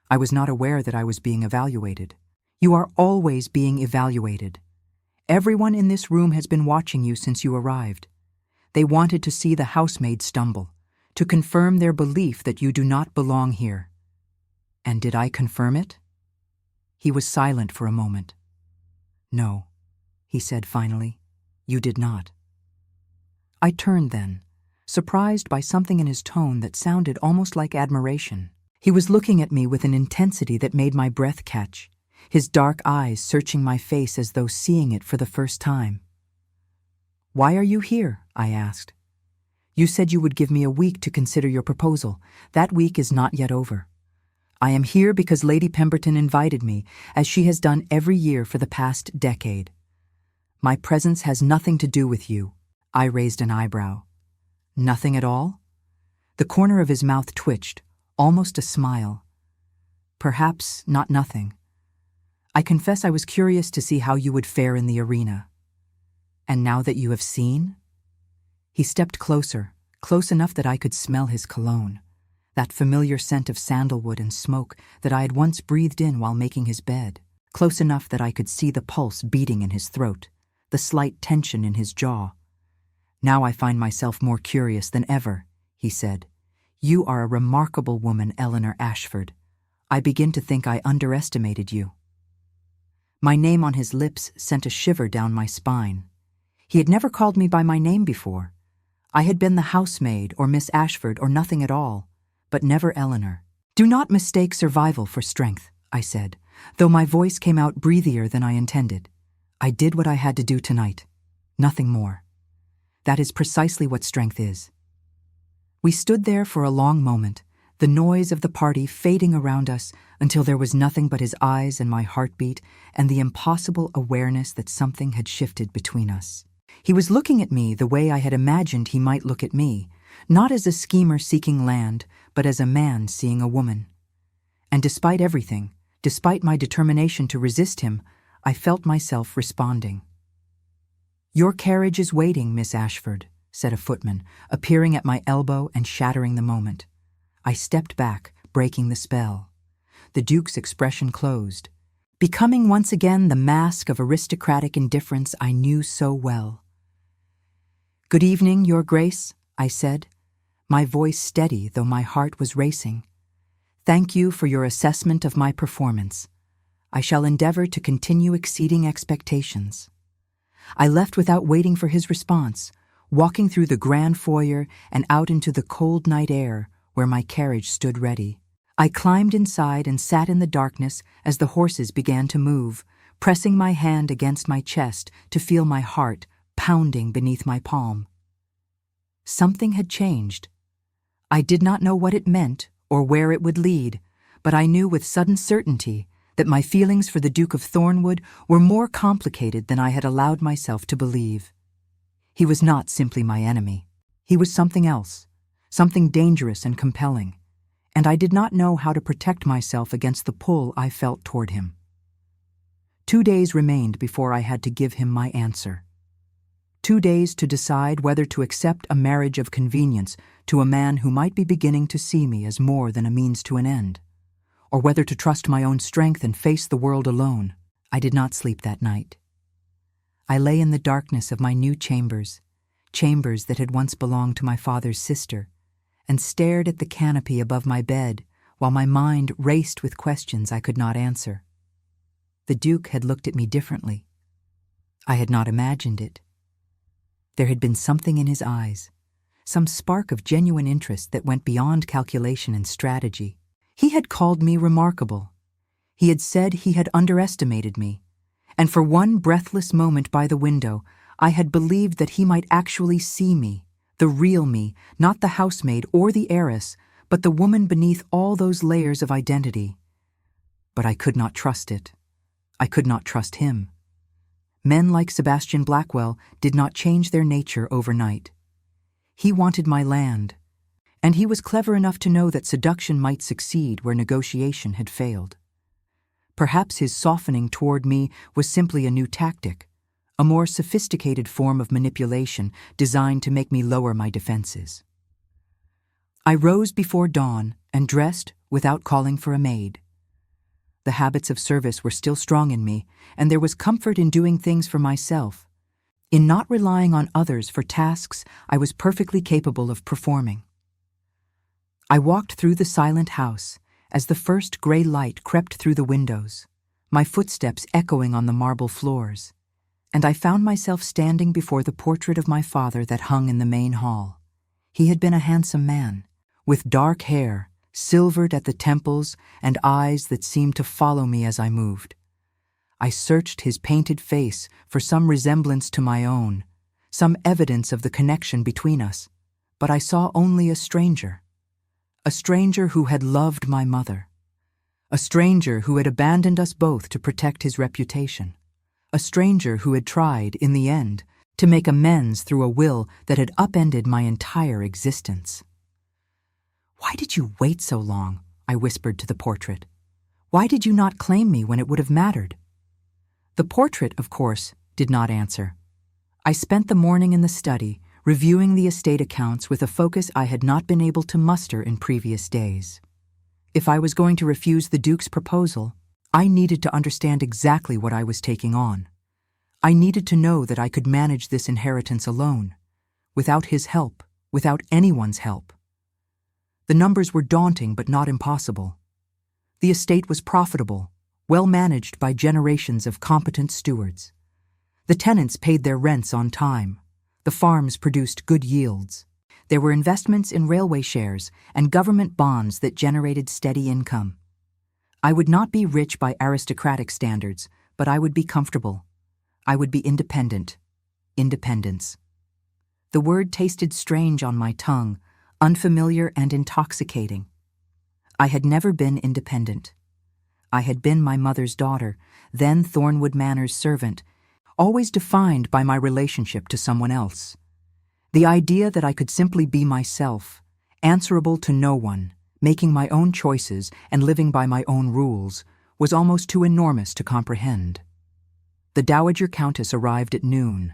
I was not aware that I was being evaluated. You are always being evaluated. Everyone in this room has been watching you since you arrived. They wanted to see the housemaid stumble, to confirm their belief that you do not belong here. And did I confirm it? He was silent for a moment. No, he said finally, you did not. I turned then, surprised by something in his tone that sounded almost like admiration. He was looking at me with an intensity that made my breath catch, his dark eyes searching my face as though seeing it for the first time. Why are you here? I asked. You said you would give me a week to consider your proposal. That week is not yet over. I am here because Lady Pemberton invited me, as she has done every year for the past decade. My presence has nothing to do with you. I raised an eyebrow. Nothing at all? The corner of his mouth twitched, almost a smile. Perhaps not nothing. I confess I was curious to see how you would fare in the arena. And now that you have seen? He stepped closer, close enough that I could smell his cologne, that familiar scent of sandalwood and smoke that I had once breathed in while making his bed, close enough that I could see the pulse beating in his throat, the slight tension in his jaw. Now I find myself more curious than ever, he said. You are a remarkable woman, Eleanor Ashford. I begin to think I underestimated you. My name on his lips sent a shiver down my spine. He had never called me by my name before. I had been the housemaid or Miss Ashford or nothing at all, but never Eleanor. Do not mistake survival for strength, I said, though my voice came out breathier than I intended. I did what I had to do tonight. Nothing more. That is precisely what strength is. We stood there for a long moment, the noise of the party fading around us until there was nothing but his eyes and my heartbeat and the impossible awareness that something had shifted between us. He was looking at me the way I had imagined he might look at me, not as a schemer seeking land, but as a man seeing a woman. And despite everything, despite my determination to resist him, I felt myself responding. Your carriage is waiting, Miss Ashford, said a footman, appearing at my elbow and shattering the moment. I stepped back, breaking the spell. The Duke's expression closed, becoming once again the mask of aristocratic indifference I knew so well. Good evening, Your Grace, I said, my voice steady though my heart was racing. Thank you for your assessment of my performance. I shall endeavor to continue exceeding expectations. I left without waiting for his response, walking through the grand foyer and out into the cold night air where my carriage stood ready. I climbed inside and sat in the darkness as the horses began to move, pressing my hand against my chest to feel my heart pounding beneath my palm. Something had changed. I did not know what it meant or where it would lead, but I knew with sudden certainty that my feelings for the Duke of Thornwood were more complicated than I had allowed myself to believe. He was not simply my enemy. He was something else, something dangerous and compelling, and I did not know how to protect myself against the pull I felt toward him. 2 days remained before I had to give him my answer. 2 days to decide whether to accept a marriage of convenience to a man who might be beginning to see me as more than a means to an end, or whether to trust my own strength and face the world alone. I did not sleep that night. I lay in the darkness of my new chambers that had once belonged to my father's sister, and stared at the canopy above my bed while my mind raced with questions I could not answer. The Duke had looked at me differently. I had not imagined it. There had been something in his eyes, some spark of genuine interest that went beyond calculation and strategy. He had called me remarkable. He had said he had underestimated me, and for one breathless moment by the window, I had believed that he might actually see me, the real me, not the housemaid or the heiress, but the woman beneath all those layers of identity. But I could not trust it. I could not trust him. Men like Sebastian Blackwell did not change their nature overnight. He wanted my land, and he was clever enough to know that seduction might succeed where negotiation had failed. Perhaps his softening toward me was simply a new tactic, a more sophisticated form of manipulation designed to make me lower my defenses. I rose before dawn and dressed without calling for a maid. The habits of service were still strong in me, and there was comfort in doing things for myself. in not relying on others for tasks I was perfectly capable of performing. I walked through the silent house as the first gray light crept through the windows, my footsteps echoing on the marble floors, and I found myself standing before the portrait of my father that hung in the main hall. He had been a handsome man, with dark hair, silvered at the temples, and eyes that seemed to follow me as I moved. I searched his painted face for some resemblance to my own, some evidence of the connection between us, but I saw only a stranger who had loved my mother, a stranger who had abandoned us both to protect his reputation, a stranger who had tried, in the end, to make amends through a will that had upended my entire existence. "Why did you wait so long?" I whispered to the portrait. "Why did you not claim me when it would have mattered?" The portrait, of course, did not answer. I spent the morning in the study, reviewing the estate accounts with a focus I had not been able to muster in previous days. If I was going to refuse the Duke's proposal, I needed to understand exactly what I was taking on. I needed to know that I could manage this inheritance alone, without his help, without anyone's help. The numbers were daunting but not impossible. The estate was profitable, well managed by generations of competent stewards. The tenants paid their rents on time. The farms produced good yields. There were investments in railway shares and government bonds that generated steady income. I would not be rich by aristocratic standards, but I would be comfortable. I would be independent. Independence. The word tasted strange on my tongue, unfamiliar and intoxicating. I had never been independent. I had been my mother's daughter, then Thornwood Manor's servant, always defined by my relationship to someone else. The idea that I could simply be myself, answerable to no one, making my own choices and living by my own rules, was almost too enormous to comprehend. The Dowager Countess arrived at noon.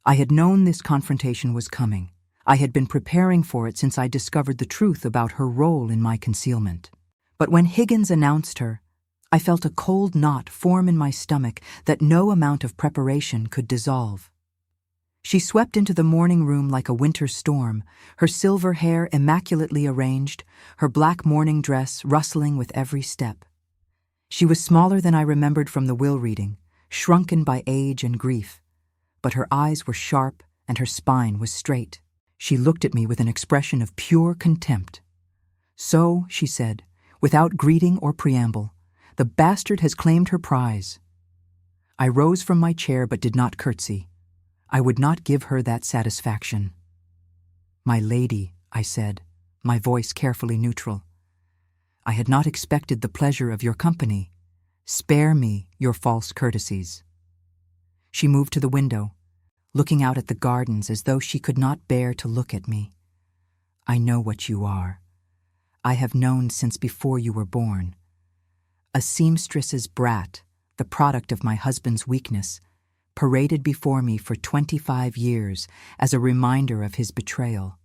I had known this confrontation was coming. I had been preparing for it since I discovered the truth about her role in my concealment. But when Higgins announced her, I felt a cold knot form in my stomach that no amount of preparation could dissolve. She swept into the morning room like a winter storm, her silver hair immaculately arranged, her black morning dress rustling with every step. She was smaller than I remembered from the will reading, shrunken by age and grief, but her eyes were sharp and her spine was straight. She looked at me with an expression of pure contempt. "So," she said, without greeting or preamble, "the bastard has claimed her prize." I rose from my chair but did not curtsy. I would not give her that satisfaction. "My lady," I said, my voice carefully neutral, "I had not expected the pleasure of your company. Spare me your false courtesies." She moved to the window, looking out at the gardens as though she could not bear to look at me. "I know what you are. I have known since before you were born. A seamstress's brat, the product of my husband's weakness, paraded before me for 25 years as a reminder of his betrayal.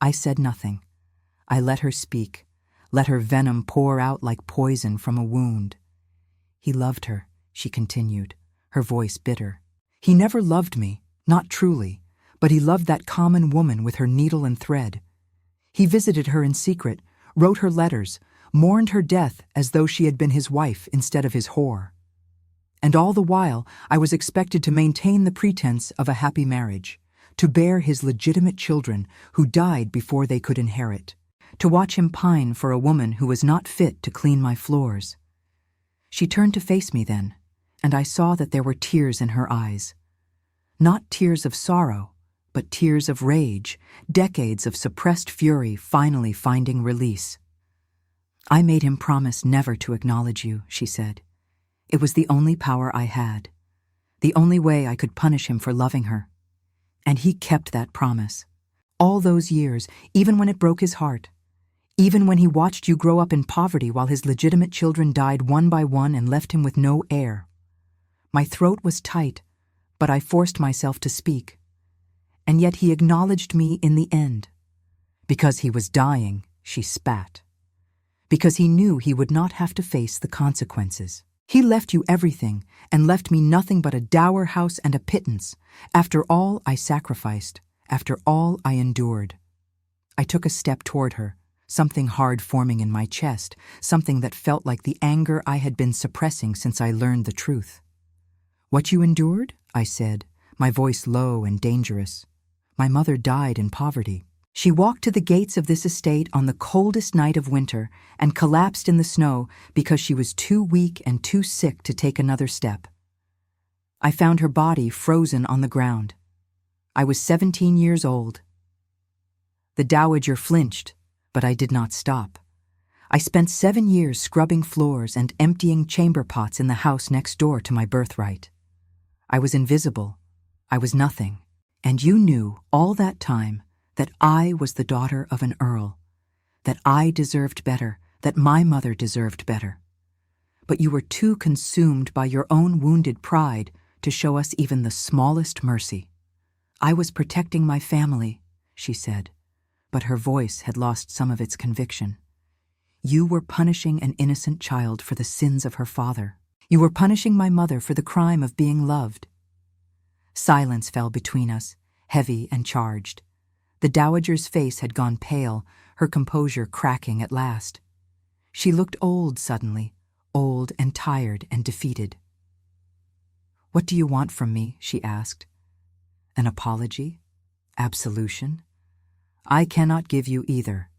I said nothing. I let her speak, let her venom pour out like poison from a wound. "He loved her," she continued, her voice bitter. "He never loved me, not truly, but he loved that common woman with her needle and thread. He visited her in secret, wrote her letters, mourned her death as though she had been his wife instead of his whore. And all the while I was expected to maintain the pretense of a happy marriage, to bear his legitimate children who died before they could inherit, to watch him pine for a woman who was not fit to clean my floors." She turned to face me then, and I saw that there were tears in her eyes. Not tears of sorrow, but tears of rage, decades of suppressed fury finally finding release. "I made him promise never to acknowledge you," she said. "It was the only power I had, the only way I could punish him for loving her. And he kept that promise. All those years, even when it broke his heart. Even when he watched you grow up in poverty while his legitimate children died one by one and left him with no heir. My throat was tight, but I forced myself to speak. And yet he acknowledged me in the end. Because he was dying," she spat. "Because he knew he would not have to face the consequences." He left you everything, and left me nothing but a dower house and a pittance, after all I sacrificed, after all I endured. I took a step toward her, something hard forming in my chest, something that felt like the anger I had been suppressing since I learned the truth. "What you endured?" I said, my voice low and dangerous. "My mother died in poverty. She walked to the gates of this estate on the coldest night of winter and collapsed in the snow because she was too weak and too sick to take another step. I found her body frozen on the ground. I was 17 years old. The dowager flinched, but I did not stop. I spent 7 years scrubbing floors and emptying chamber pots in the house next door to my birthright. I was invisible. I was nothing. And you knew all that time that I was the daughter of an Earl, that I deserved better, that my mother deserved better. But you were too consumed by your own wounded pride to show us even the smallest mercy." "I was protecting my family," she said, but her voice had lost some of its conviction. "You were punishing an innocent child for the sins of her father. You were punishing my mother for the crime of being loved." Silence fell between us, heavy and charged. The dowager's face had gone pale, her composure cracking at last. She looked old suddenly, old and tired and defeated. "What do you want from me?" she asked. "An apology? Absolution? I cannot give you either.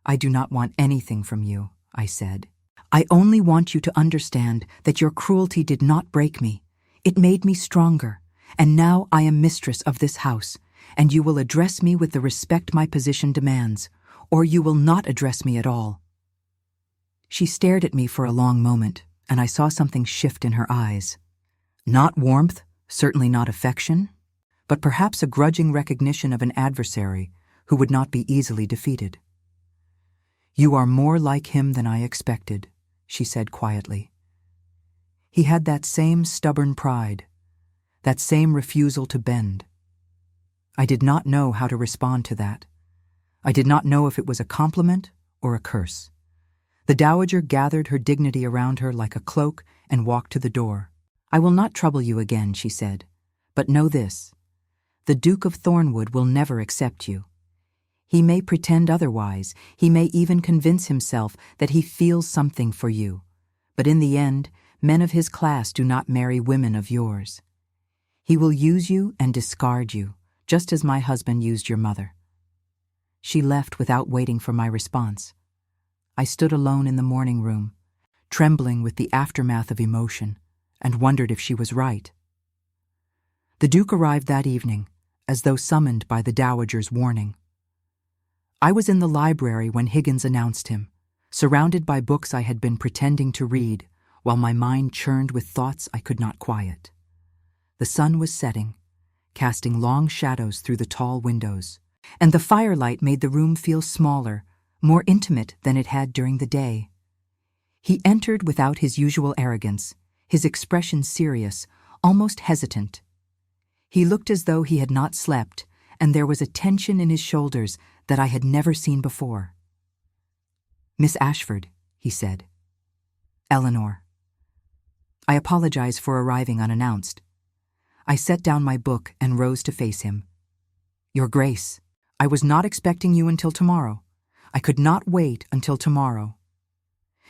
I do not want anything from you," I said. "I only want you to understand that your cruelty did not break me. It made me stronger, and now I am mistress of this house, and you will address me with the respect my position demands, or you will not address me at all." She stared at me for a long moment, and I saw something shift in her eyes. Not warmth, certainly not affection, but perhaps a grudging recognition of an adversary who would not be easily defeated. "You are more like him than I expected," she said quietly. "He had that same stubborn pride, that same refusal to bend." I did not know how to respond to that. I did not know if it was a compliment or a curse. The dowager gathered her dignity around her like a cloak and walked to the door. "I will not trouble you again," she said, "but know this. The Duke of Thornwood will never accept you. He may pretend otherwise, he may even convince himself that he feels something for you, but in the end, men of his class do not marry women of yours. He will use you and discard you, just as my husband used your mother." She left without waiting for my response. I stood alone in the morning room, trembling with the aftermath of emotion, and wondered if she was right. The Duke arrived that evening, as though summoned by the dowager's warning. I was in the library when Higgins announced him, surrounded by books I had been pretending to read, while my mind churned with thoughts I could not quiet. The sun was setting, casting long shadows through the tall windows, and the firelight made the room feel smaller, more intimate than it had during the day. He entered without his usual arrogance, his expression serious, almost hesitant. He looked as though he had not slept, and there was a tension in his shoulders that I had never seen before. "Miss Ashford," he said. "Eleanor." I apologized for arriving unannounced. I set down my book and rose to face him. "Your Grace, I was not expecting you until tomorrow. I could not wait until tomorrow."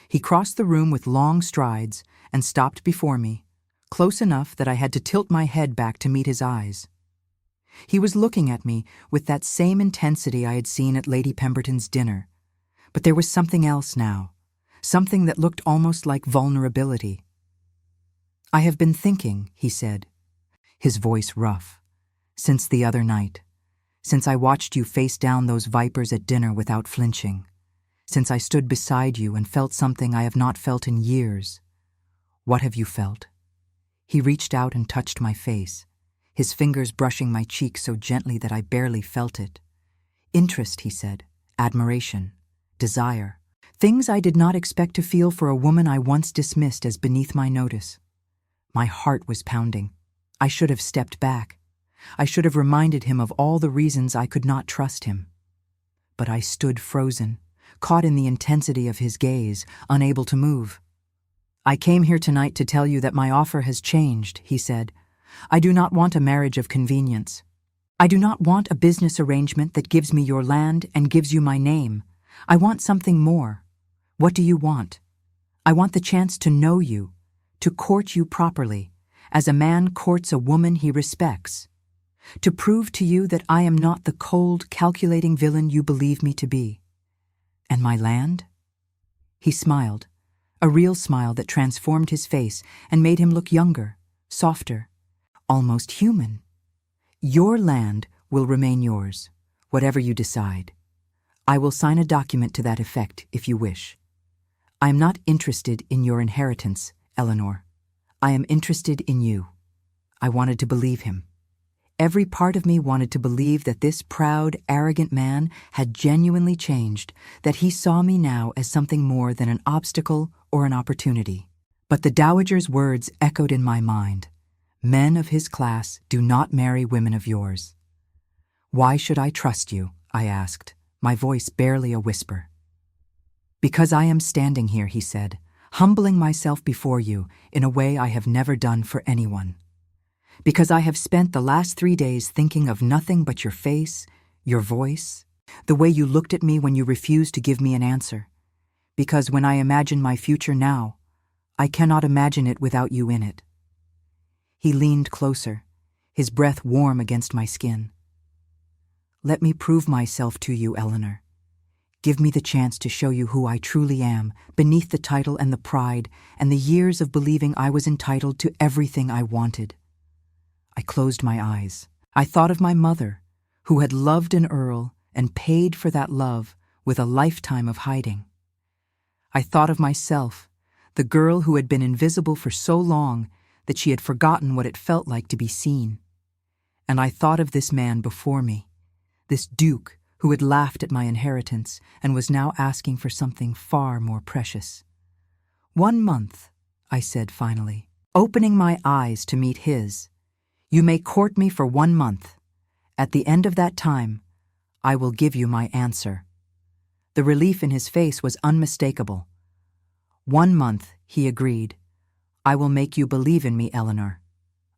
He crossed the room with long strides and stopped before me, close enough that I had to tilt my head back to meet his eyes. He was looking at me with that same intensity I had seen at Lady Pemberton's dinner, but there was something else now, something that looked almost like vulnerability. "I have been thinking," he said, his voice rough, "since the other night, since I watched you face down those vipers at dinner without flinching, since I stood beside you and felt something I have not felt in years. What have you felt?" He reached out and touched my face, his fingers brushing my cheek so gently that I barely felt it. "Interest," he said, "admiration, desire, things I did not expect to feel for a woman I once dismissed as beneath my notice." My heart was pounding. I should have stepped back. I should have reminded him of all the reasons I could not trust him. But I stood frozen, caught in the intensity of his gaze, unable to move. "I came here tonight to tell you that my offer has changed," he said. "I do not want a marriage of convenience. I do not want a business arrangement that gives me your land and gives you my name. I want something more. What do you want? I want the chance to know you, to court you properly, as a man courts a woman he respects, to prove to you that I am not the cold, calculating villain you believe me to be. And my land?" He smiled, a real smile that transformed his face and made him look younger, softer, almost human. "Your land will remain yours, whatever you decide. I will sign a document to that effect if you wish. I am not interested in your inheritance, Eleanor. I am interested in you." I wanted to believe him. Every part of me wanted to believe that this proud, arrogant man had genuinely changed, that he saw me now as something more than an obstacle or an opportunity. But the dowager's words echoed in my mind. "Men of his class do not marry women of yours." "Why should I trust you?" I asked, my voice barely a whisper. "Because I am standing here," he said, "humbling myself before you in a way I have never done for anyone. Because I have spent the last 3 days thinking of nothing but your face, your voice, the way you looked at me when you refused to give me an answer. Because when I imagine my future now, I cannot imagine it without you in it." He leaned closer, his breath warm against my skin. "Let me prove myself to you, Eleanor. Give me the chance to show you who I truly am, beneath the title and the pride and the years of believing I was entitled to everything I wanted." I closed my eyes. I thought of my mother, who had loved an Earl and paid for that love with a lifetime of hiding. I thought of myself, the girl who had been invisible for so long that she had forgotten what it felt like to be seen. And I thought of this man before me, this duke who had laughed at my inheritance and was now asking for something far more precious. "1 month," I said finally, opening my eyes to meet his. "You may court me for 1 month. At the end of that time, I will give you my answer." The relief in his face was unmistakable. 1 month, he agreed. "I will make you believe in me, Eleanor.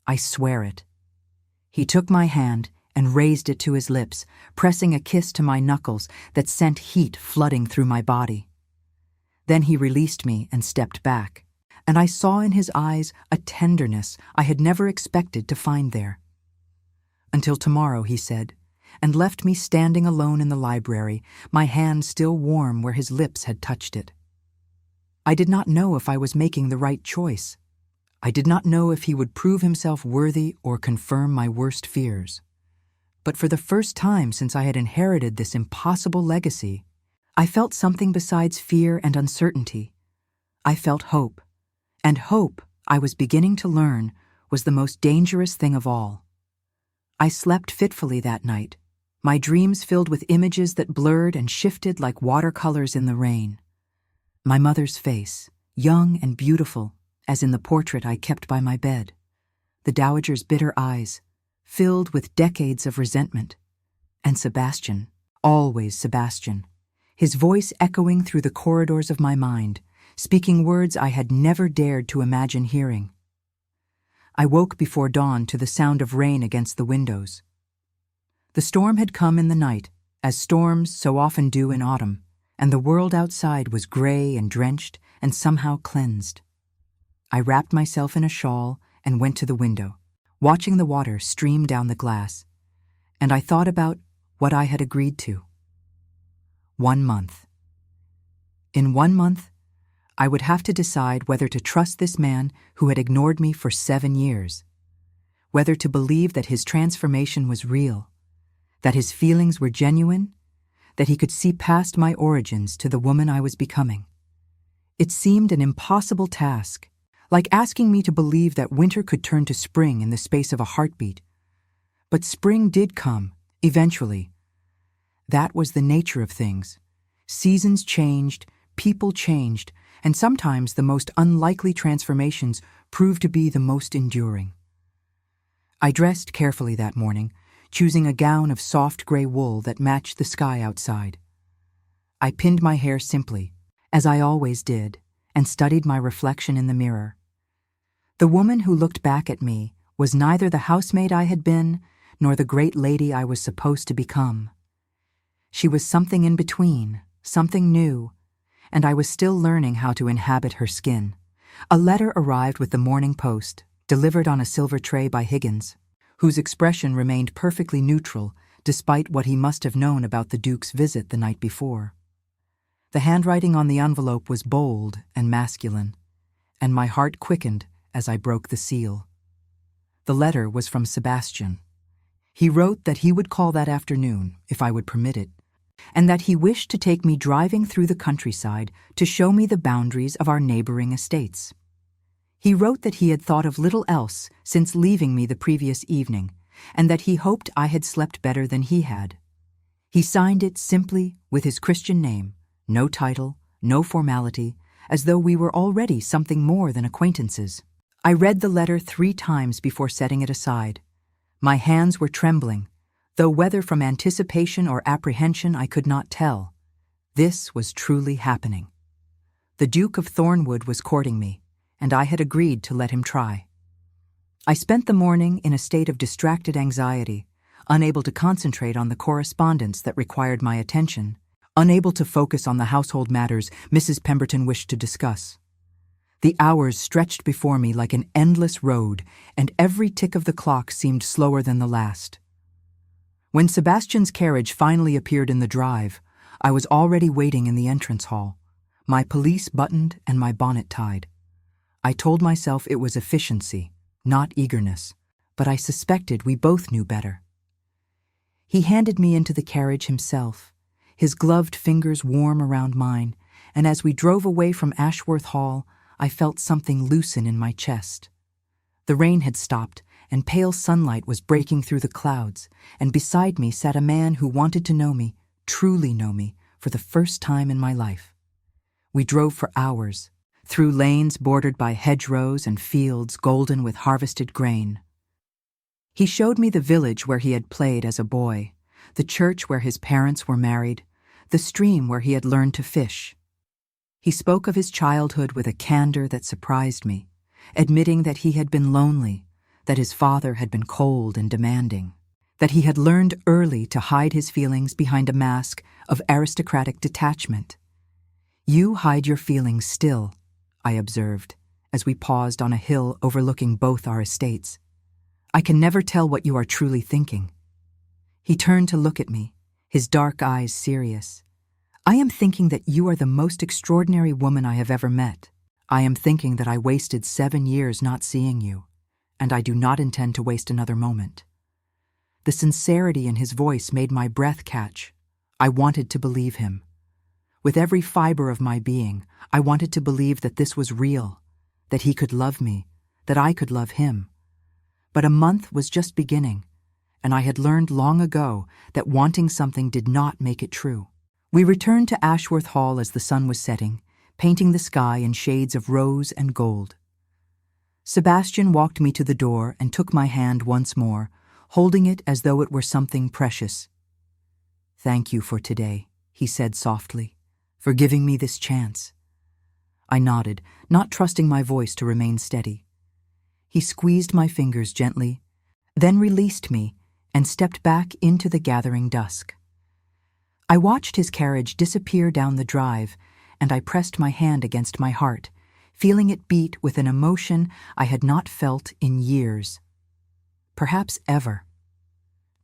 I swear it." He took my hand and raised it to his lips, pressing a kiss to my knuckles that sent heat flooding through my body. Then he released me and stepped back, and I saw in his eyes a tenderness I had never expected to find there. "Until tomorrow," he said, and left me standing alone in the library, my hand still warm where his lips had touched it. I did not know if I was making the right choice. I did not know if he would prove himself worthy or confirm my worst fears. But for the first time since I had inherited this impossible legacy, I felt something besides fear and uncertainty. I felt hope. And hope, I was beginning to learn, was the most dangerous thing of all. I slept fitfully that night, my dreams filled with images that blurred and shifted like watercolors in the rain. My mother's face, young and beautiful, as in the portrait I kept by my bed. The dowager's bitter eyes, filled with decades of resentment. And Sebastian, always Sebastian, his voice echoing through the corridors of my mind, speaking words I had never dared to imagine hearing. I woke before dawn to the sound of rain against the windows. The storm had come in the night, as storms so often do in autumn, and the world outside was gray and drenched and somehow cleansed. I wrapped myself in a shawl and went to the window, watching the water stream down the glass, and I thought about what I had agreed to. 1 month. In 1 month, I would have to decide whether to trust this man who had ignored me for 7 years, whether to believe that his transformation was real, that his feelings were genuine, that he could see past my origins to the woman I was becoming. It seemed an impossible task, like asking me to believe that winter could turn to spring in the space of a heartbeat. But spring did come, eventually. That was the nature of things. Seasons changed, people changed, and sometimes the most unlikely transformations proved to be the most enduring. I dressed carefully that morning, choosing a gown of soft gray wool that matched the sky outside. I pinned my hair simply, as I always did, and studied my reflection in the mirror. The woman who looked back at me was neither the housemaid I had been, nor the great lady I was supposed to become. She was something in between, something new, and I was still learning how to inhabit her skin. A letter arrived with the morning post, delivered on a silver tray by Higgins, whose expression remained perfectly neutral despite what he must have known about the Duke's visit the night before. The handwriting on the envelope was bold and masculine, and my heart quickened as I broke the seal. The letter was from Sebastian. He wrote that he would call that afternoon, if I would permit it, and that he wished to take me driving through the countryside to show me the boundaries of our neighboring estates. He wrote that he had thought of little else since leaving me the previous evening, and that he hoped I had slept better than he had. He signed it simply with his Christian name, no title, no formality, as though we were already something more than acquaintances. I read the letter 3 times before setting it aside. My hands were trembling, though whether from anticipation or apprehension I could not tell. This was truly happening. The Duke of Thornwood was courting me, and I had agreed to let him try. I spent the morning in a state of distracted anxiety, unable to concentrate on the correspondence that required my attention, unable to focus on the household matters Mrs. Pemberton wished to discuss. The hours stretched before me like an endless road, and every tick of the clock seemed slower than the last. When Sebastian's carriage finally appeared in the drive, I was already waiting in the entrance hall, my pelisse buttoned and my bonnet tied. I told myself it was efficiency, not eagerness, but I suspected we both knew better. He handed me into the carriage himself, his gloved fingers warm around mine, and as we drove away from Ashworth Hall, I felt something loosen in my chest. The rain had stopped, and pale sunlight was breaking through the clouds, and beside me sat a man who wanted to know me, truly know me, for the first time in my life. We drove for hours, through lanes bordered by hedgerows and fields golden with harvested grain. He showed me the village where he had played as a boy, the church where his parents were married, the stream where he had learned to fish. He spoke of his childhood with a candor that surprised me, admitting that he had been lonely, that his father had been cold and demanding, that he had learned early to hide his feelings behind a mask of aristocratic detachment. "You hide your feelings still," I observed, as we paused on a hill overlooking both our estates. "I can never tell what you are truly thinking." He turned to look at me, his dark eyes serious. "I am thinking that you are the most extraordinary woman I have ever met. I am thinking that I wasted 7 years not seeing you, and I do not intend to waste another moment." The sincerity in his voice made my breath catch. I wanted to believe him. With every fiber of my being, I wanted to believe that this was real, that he could love me, that I could love him. But a month was just beginning, and I had learned long ago that wanting something did not make it true. We returned to Ashworth Hall as the sun was setting, painting the sky in shades of rose and gold. Sebastian walked me to the door and took my hand once more, holding it as though it were something precious. "Thank you for today," he said softly, "for giving me this chance." I nodded, not trusting my voice to remain steady. He squeezed my fingers gently, then released me and stepped back into the gathering dusk. I watched his carriage disappear down the drive, and I pressed my hand against my heart, feeling it beat with an emotion I had not felt in years. Perhaps ever.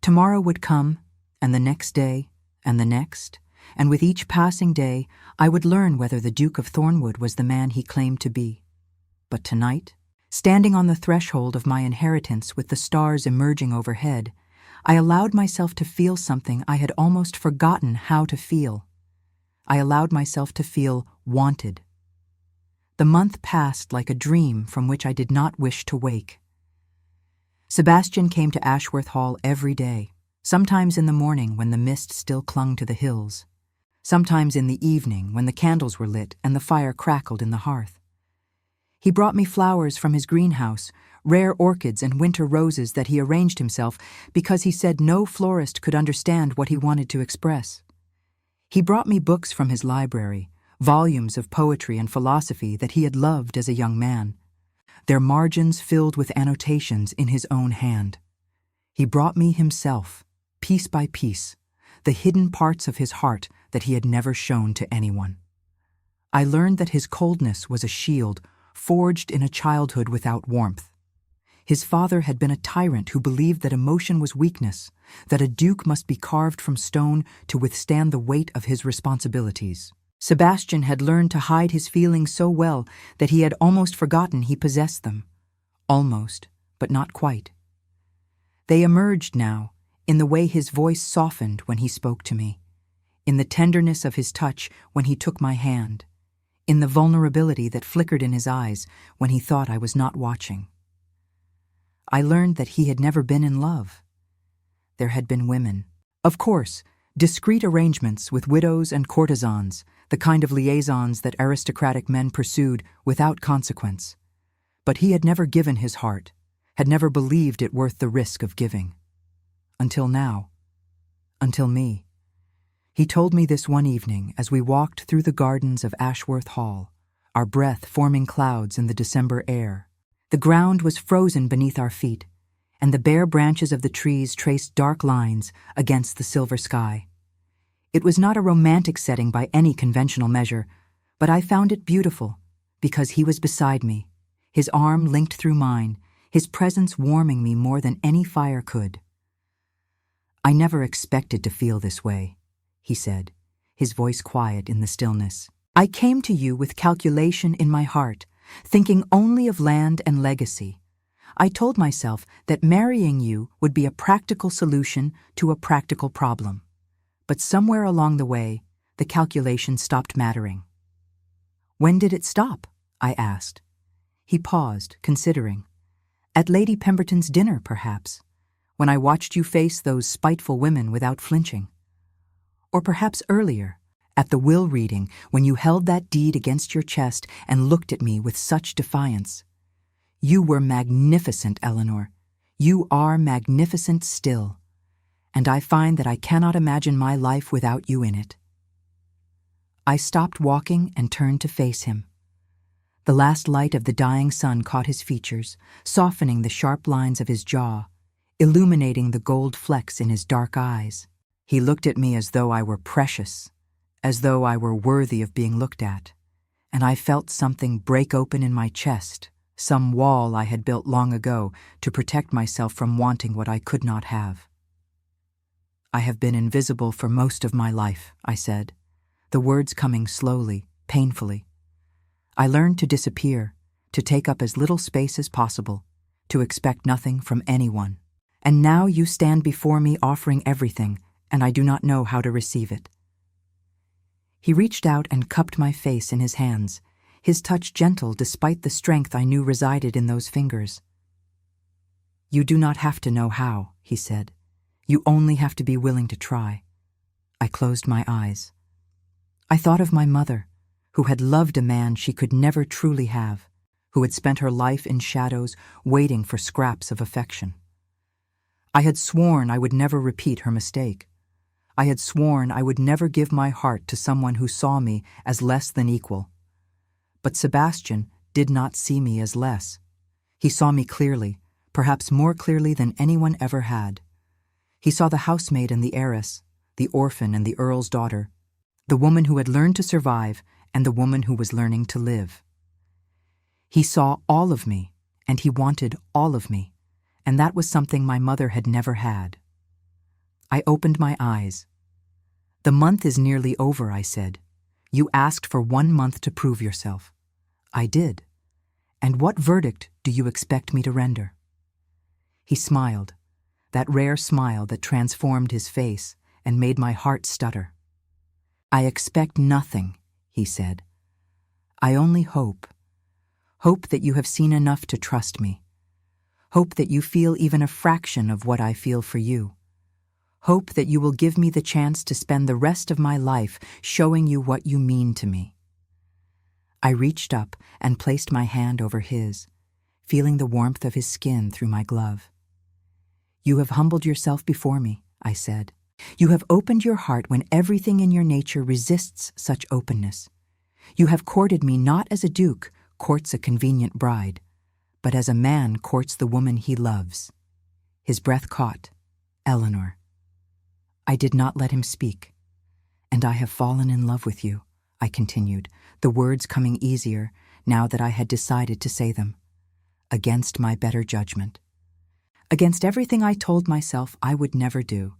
Tomorrow would come, and the next day, and the next, and with each passing day I would learn whether the Duke of Thornwood was the man he claimed to be. But tonight, standing on the threshold of my inheritance with the stars emerging overhead, I allowed myself to feel something I had almost forgotten how to feel. I allowed myself to feel wanted. The month passed like a dream from which I did not wish to wake. Sebastian came to Ashworth Hall every day, sometimes in the morning when the mist still clung to the hills, sometimes in the evening when the candles were lit and the fire crackled in the hearth. He brought me flowers from his greenhouse, rare orchids and winter roses that he arranged himself because he said no florist could understand what he wanted to express. He brought me books from his library, volumes of poetry and philosophy that he had loved as a young man, their margins filled with annotations in his own hand. He brought me himself, piece by piece, the hidden parts of his heart that he had never shown to anyone. I learned that his coldness was a shield forged in a childhood without warmth. His father had been a tyrant who believed that emotion was weakness, that a duke must be carved from stone to withstand the weight of his responsibilities. Sebastian had learned to hide his feelings so well that he had almost forgotten he possessed them. Almost, but not quite. They emerged now, in the way his voice softened when he spoke to me, in the tenderness of his touch when he took my hand, in the vulnerability that flickered in his eyes when he thought I was not watching. I learned that he had never been in love. There had been women. Of course, discreet arrangements with widows and courtesans, the kind of liaisons that aristocratic men pursued without consequence. But he had never given his heart, had never believed it worth the risk of giving. Until now. Until me. He told me this one evening as we walked through the gardens of Ashworth Hall, our breath forming clouds in the December air. The ground was frozen beneath our feet, and the bare branches of the trees traced dark lines against the silver sky. It was not a romantic setting by any conventional measure, but I found it beautiful because he was beside me, his arm linked through mine, his presence warming me more than any fire could. "I never expected to feel this way," he said, his voice quiet in the stillness. "I came to you with calculation in my heart, thinking only of land and legacy. I told myself that marrying you would be a practical solution to a practical problem. But somewhere along the way, the calculation stopped mattering." "When did it stop?" I asked. He paused, considering. "At Lady Pemberton's dinner, perhaps, when I watched you face those spiteful women without flinching. Or perhaps earlier, at the will reading, when you held that deed against your chest and looked at me with such defiance. You were magnificent, Eleanor. You are magnificent still. And I find that I cannot imagine my life without you in it." I stopped walking and turned to face him. The last light of the dying sun caught his features, softening the sharp lines of his jaw, illuminating the gold flecks in his dark eyes. He looked at me as though I were precious, as though I were worthy of being looked at, and I felt something break open in my chest, some wall I had built long ago to protect myself from wanting what I could not have. "I have been invisible for most of my life," I said, the words coming slowly, painfully. "I learned to disappear, to take up as little space as possible, to expect nothing from anyone. And now you stand before me offering everything, and I do not know how to receive it." He reached out and cupped my face in his hands, his touch gentle despite the strength I knew resided in those fingers. "You do not have to know how," he said. "You only have to be willing to try." I closed my eyes. I thought of my mother, who had loved a man she could never truly have, who had spent her life in shadows waiting for scraps of affection. I had sworn I would never repeat her mistake. I had sworn I would never give my heart to someone who saw me as less than equal. But Sebastian did not see me as less. He saw me clearly, perhaps more clearly than anyone ever had. He saw the housemaid and the heiress, the orphan and the Earl's daughter, the woman who had learned to survive and the woman who was learning to live. He saw all of me, and he wanted all of me, and that was something my mother had never had. I opened my eyes. "The month is nearly over," I said. "You asked for 1 month to prove yourself." "I did. And what verdict do you expect me to render?" He smiled, that rare smile that transformed his face and made my heart stutter. "I expect nothing," he said. "I only hope that you have seen enough to trust me. Hope that you feel even a fraction of what I feel for you. Hope that you will give me the chance to spend the rest of my life showing you what you mean to me." I reached up and placed my hand over his, feeling the warmth of his skin through my glove. "You have humbled yourself before me," I said. "You have opened your heart when everything in your nature resists such openness. You have courted me not as a duke courts a convenient bride, but as a man courts the woman he loves. His breath caught. Eleanor. I did not let him speak. And I have fallen in love with you, I continued, the words coming easier now that I had decided to say them. Against my better judgment. Against everything I told myself I would never do.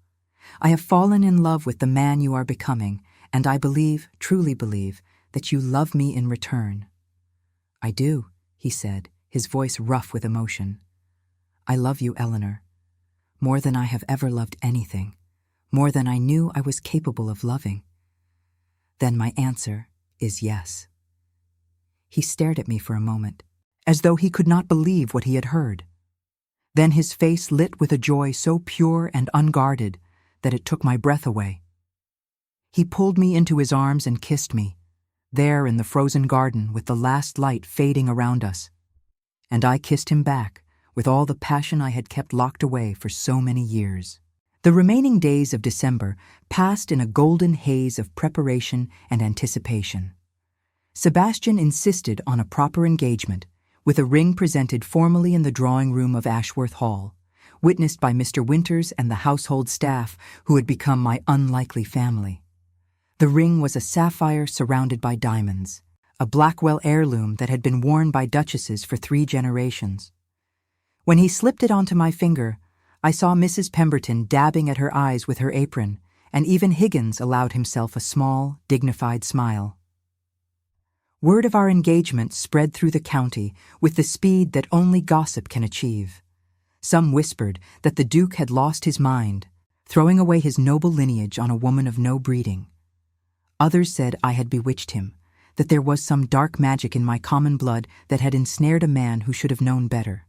I have fallen in love with the man you are becoming, and I believe, truly believe, that you love me in return. I do, he said, his voice rough with emotion. I love you, Eleanor, more than I have ever loved anything, more than I knew I was capable of loving. Then my answer is yes. He stared at me for a moment, as though he could not believe what he had heard. Then his face lit with a joy so pure and unguarded that it took my breath away. He pulled me into his arms and kissed me, there in the frozen garden with the last light fading around us. And I kissed him back with all the passion I had kept locked away for so many years. The remaining days of December passed in a golden haze of preparation and anticipation. Sebastian insisted on a proper engagement, with a ring presented formally in the drawing room of Ashworth Hall, witnessed by Mr. Winters and the household staff who had become my unlikely family. The ring was a sapphire surrounded by diamonds, a Blackwell heirloom that had been worn by duchesses for 3 generations. When he slipped it onto my finger, I saw Mrs. Pemberton dabbing at her eyes with her apron, and even Higgins allowed himself a small, dignified smile. Word of our engagement spread through the county with the speed that only gossip can achieve. Some whispered that the Duke had lost his mind, throwing away his noble lineage on a woman of no breeding. Others said I had bewitched him, that there was some dark magic in my common blood that had ensnared a man who should have known better.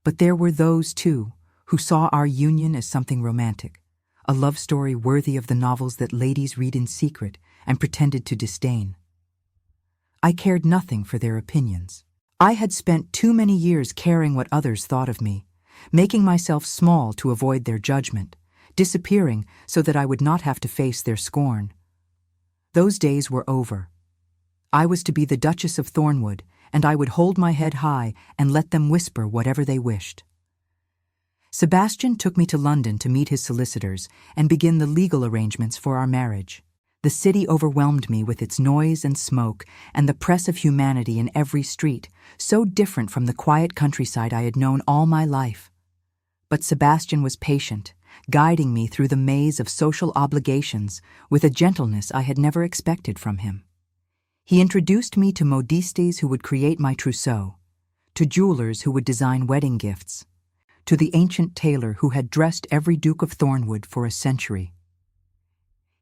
But there were those, too, who saw our union as something romantic, a love story worthy of the novels that ladies read in secret and pretended to disdain. I cared nothing for their opinions. I had spent too many years caring what others thought of me, making myself small to avoid their judgment, disappearing so that I would not have to face their scorn. Those days were over. I was to be the Duchess of Thornwood, and I would hold my head high and let them whisper whatever they wished. Sebastian took me to London to meet his solicitors and begin the legal arrangements for our marriage. The city overwhelmed me with its noise and smoke and the press of humanity in every street, so different from the quiet countryside I had known all my life. But Sebastian was patient, guiding me through the maze of social obligations with a gentleness I had never expected from him. He introduced me to modistes who would create my trousseau, to jewelers who would design wedding gifts, to the ancient tailor who had dressed every Duke of Thornwood for a century.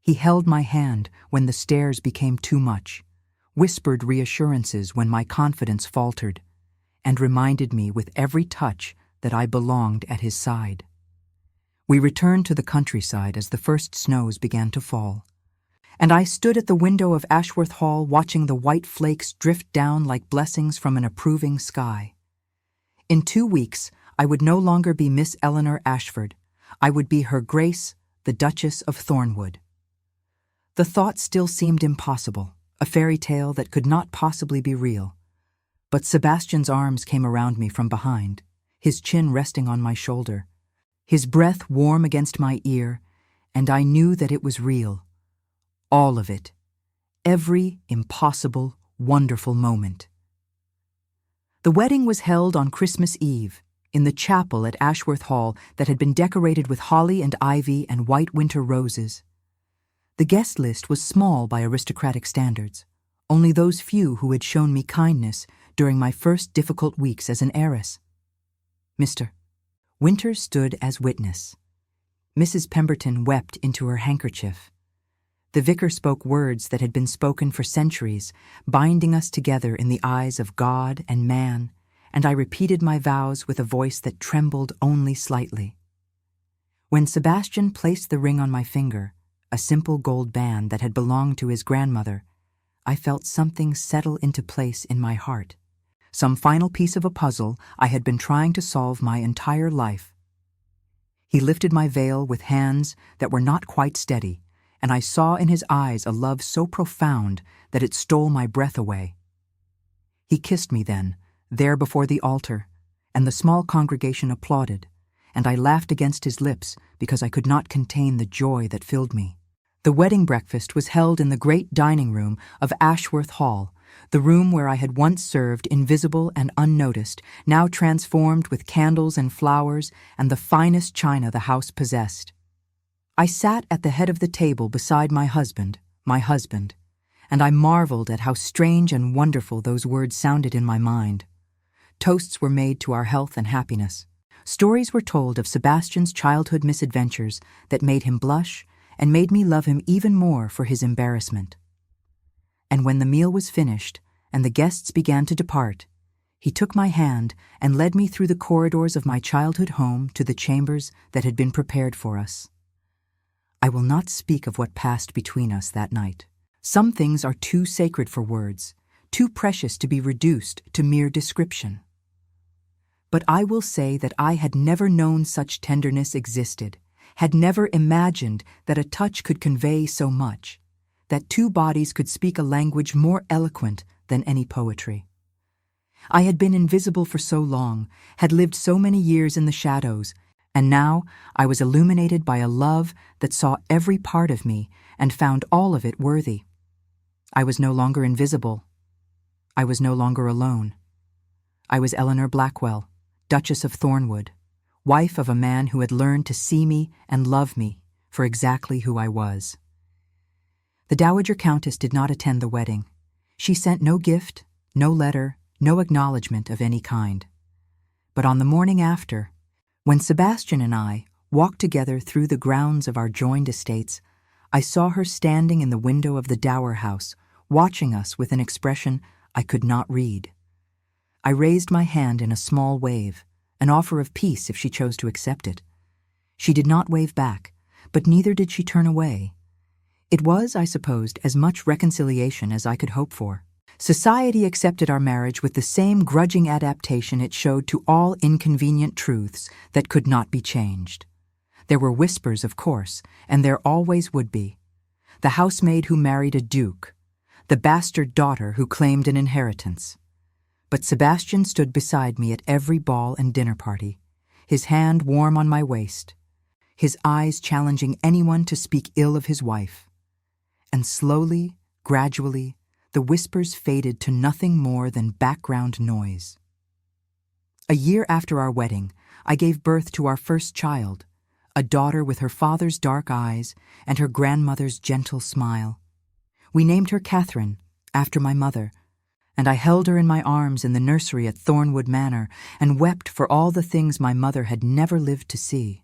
He held my hand when the stares became too much, whispered reassurances when my confidence faltered, and reminded me with every touch that I belonged at his side. We returned to the countryside as the first snows began to fall, and I stood at the window of Ashworth Hall watching the white flakes drift down like blessings from an approving sky. In 2 weeks, I would no longer be Miss Eleanor Ashford. I would be Her Grace, the Duchess of Thornwood. The thought still seemed impossible, a fairy tale that could not possibly be real. But Sebastian's arms came around me from behind, his chin resting on my shoulder, his breath warm against my ear, and I knew that it was real. All of it. Every impossible, wonderful moment. The wedding was held on Christmas Eve, in the chapel at Ashworth Hall that had been decorated with holly and ivy and white winter roses. The guest list was small by aristocratic standards, only those few who had shown me kindness during my first difficult weeks as an heiress. Mr. Winters stood as witness. Mrs. Pemberton wept into her handkerchief. The vicar spoke words that had been spoken for centuries, binding us together in the eyes of God and man, and I repeated my vows with a voice that trembled only slightly. When Sebastian placed the ring on my finger, a simple gold band that had belonged to his grandmother, I felt something settle into place in my heart, some final piece of a puzzle I had been trying to solve my entire life. He lifted my veil with hands that were not quite steady, and I saw in his eyes a love so profound that it stole my breath away. He kissed me then, there before the altar, and the small congregation applauded, and I laughed against his lips because I could not contain the joy that filled me. The wedding breakfast was held in the great dining room of Ashworth Hall, the room where I had once served, invisible and unnoticed, now transformed with candles and flowers and the finest china the house possessed. I sat at the head of the table beside my husband, and I marveled at how strange and wonderful those words sounded in my mind. Toasts were made to our health and happiness. Stories were told of Sebastian's childhood misadventures that made him blush and made me love him even more for his embarrassment. And when the meal was finished and the guests began to depart, he took my hand and led me through the corridors of my childhood home to the chambers that had been prepared for us. I will not speak of what passed between us that night. Some things are too sacred for words, too precious to be reduced to mere description. But I will say that I had never known such tenderness existed, had never imagined that a touch could convey so much, that two bodies could speak a language more eloquent than any poetry. I had been invisible for so long, had lived so many years in the shadows, and now I was illuminated by a love that saw every part of me and found all of it worthy. I was no longer invisible. I was no longer alone. I was Eleanor Blackwell, Duchess of Thornwood, wife of a man who had learned to see me and love me for exactly who I was. The Dowager Countess did not attend the wedding. She sent no gift, no letter, no acknowledgement of any kind. But on the morning after, when Sebastian and I walked together through the grounds of our joined estates, I saw her standing in the window of the dower house, watching us with an expression I could not read. I raised my hand in a small wave, an offer of peace if she chose to accept it. She did not wave back, but neither did she turn away. It was, I supposed, as much reconciliation as I could hope for. Society accepted our marriage with the same grudging adaptation it showed to all inconvenient truths that could not be changed. There were whispers, of course, and there always would be. The housemaid who married a duke, the bastard daughter who claimed an inheritance. But Sebastian stood beside me at every ball and dinner party, his hand warm on my waist, his eyes challenging anyone to speak ill of his wife. And slowly, gradually, the whispers faded to nothing more than background noise. A year after our wedding, I gave birth to our first child, a daughter with her father's dark eyes and her grandmother's gentle smile. We named her Catherine, after my mother, and I held her in my arms in the nursery at Thornwood Manor and wept for all the things my mother had never lived to see.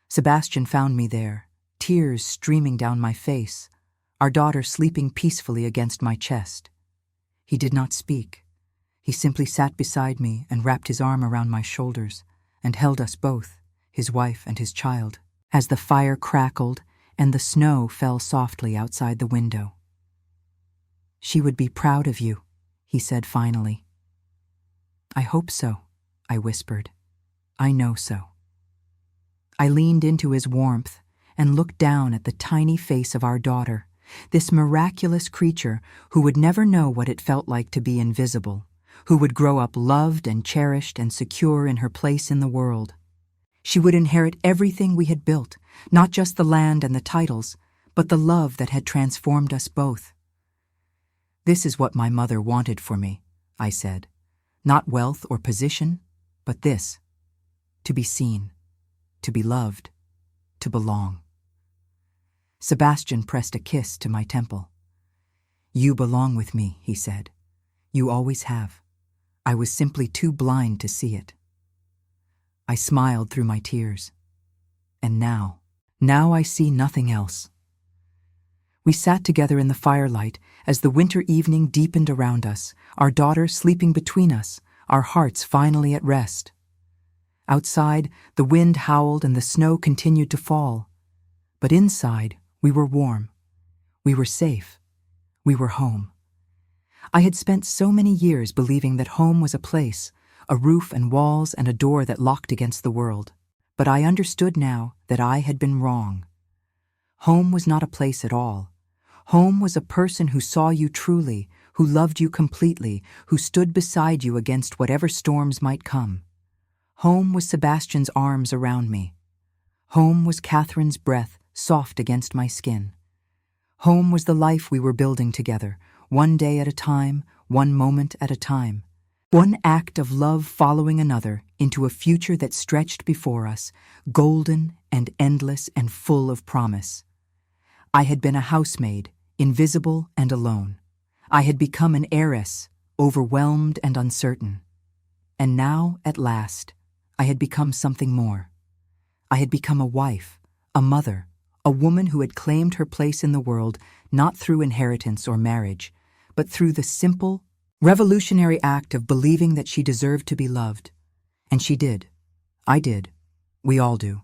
Sebastian found me there, tears streaming down my face, our daughter sleeping peacefully against my chest. He did not speak. He simply sat beside me and wrapped his arm around my shoulders and held us both, his wife and his child, as the fire crackled and the snow fell softly outside the window. "She would be proud of you," he said finally. "I hope so," I whispered. "I know so." I leaned into his warmth and looked down at the tiny face of our daughter, this miraculous creature who would never know what it felt like to be invisible, who would grow up loved and cherished and secure in her place in the world. She would inherit everything we had built, not just the land and the titles, but the love that had transformed us both. "This is what my mother wanted for me," I said. "Not wealth or position, but this: to be seen, to be loved, to belong." Sebastian pressed a kiss to my temple. "You belong with me," he said. "You always have. I was simply too blind to see it." I smiled through my tears. And now I see nothing else. We sat together in the firelight as the winter evening deepened around us, our daughter sleeping between us, our hearts finally at rest. Outside, the wind howled and the snow continued to fall. But inside, we were warm. We were safe. We were home. I had spent so many years believing that home was a place, a roof and walls and a door that locked against the world. But I understood now that I had been wrong. Home was not a place at all. Home was a person who saw you truly, who loved you completely, who stood beside you against whatever storms might come. Home was Sebastian's arms around me. Home was Catherine's breath soft against my skin. Home was the life we were building together, one day at a time, one moment at a time. One act of love following another into a future that stretched before us, golden and endless and full of promise. I had been a housemaid, invisible and alone. I had become an heiress, overwhelmed and uncertain. And now, at last, I had become something more. I had become a wife, a mother, a woman who had claimed her place in the world not through inheritance or marriage, but through the simple, revolutionary act of believing that she deserved to be loved. And she did. I did. We all do.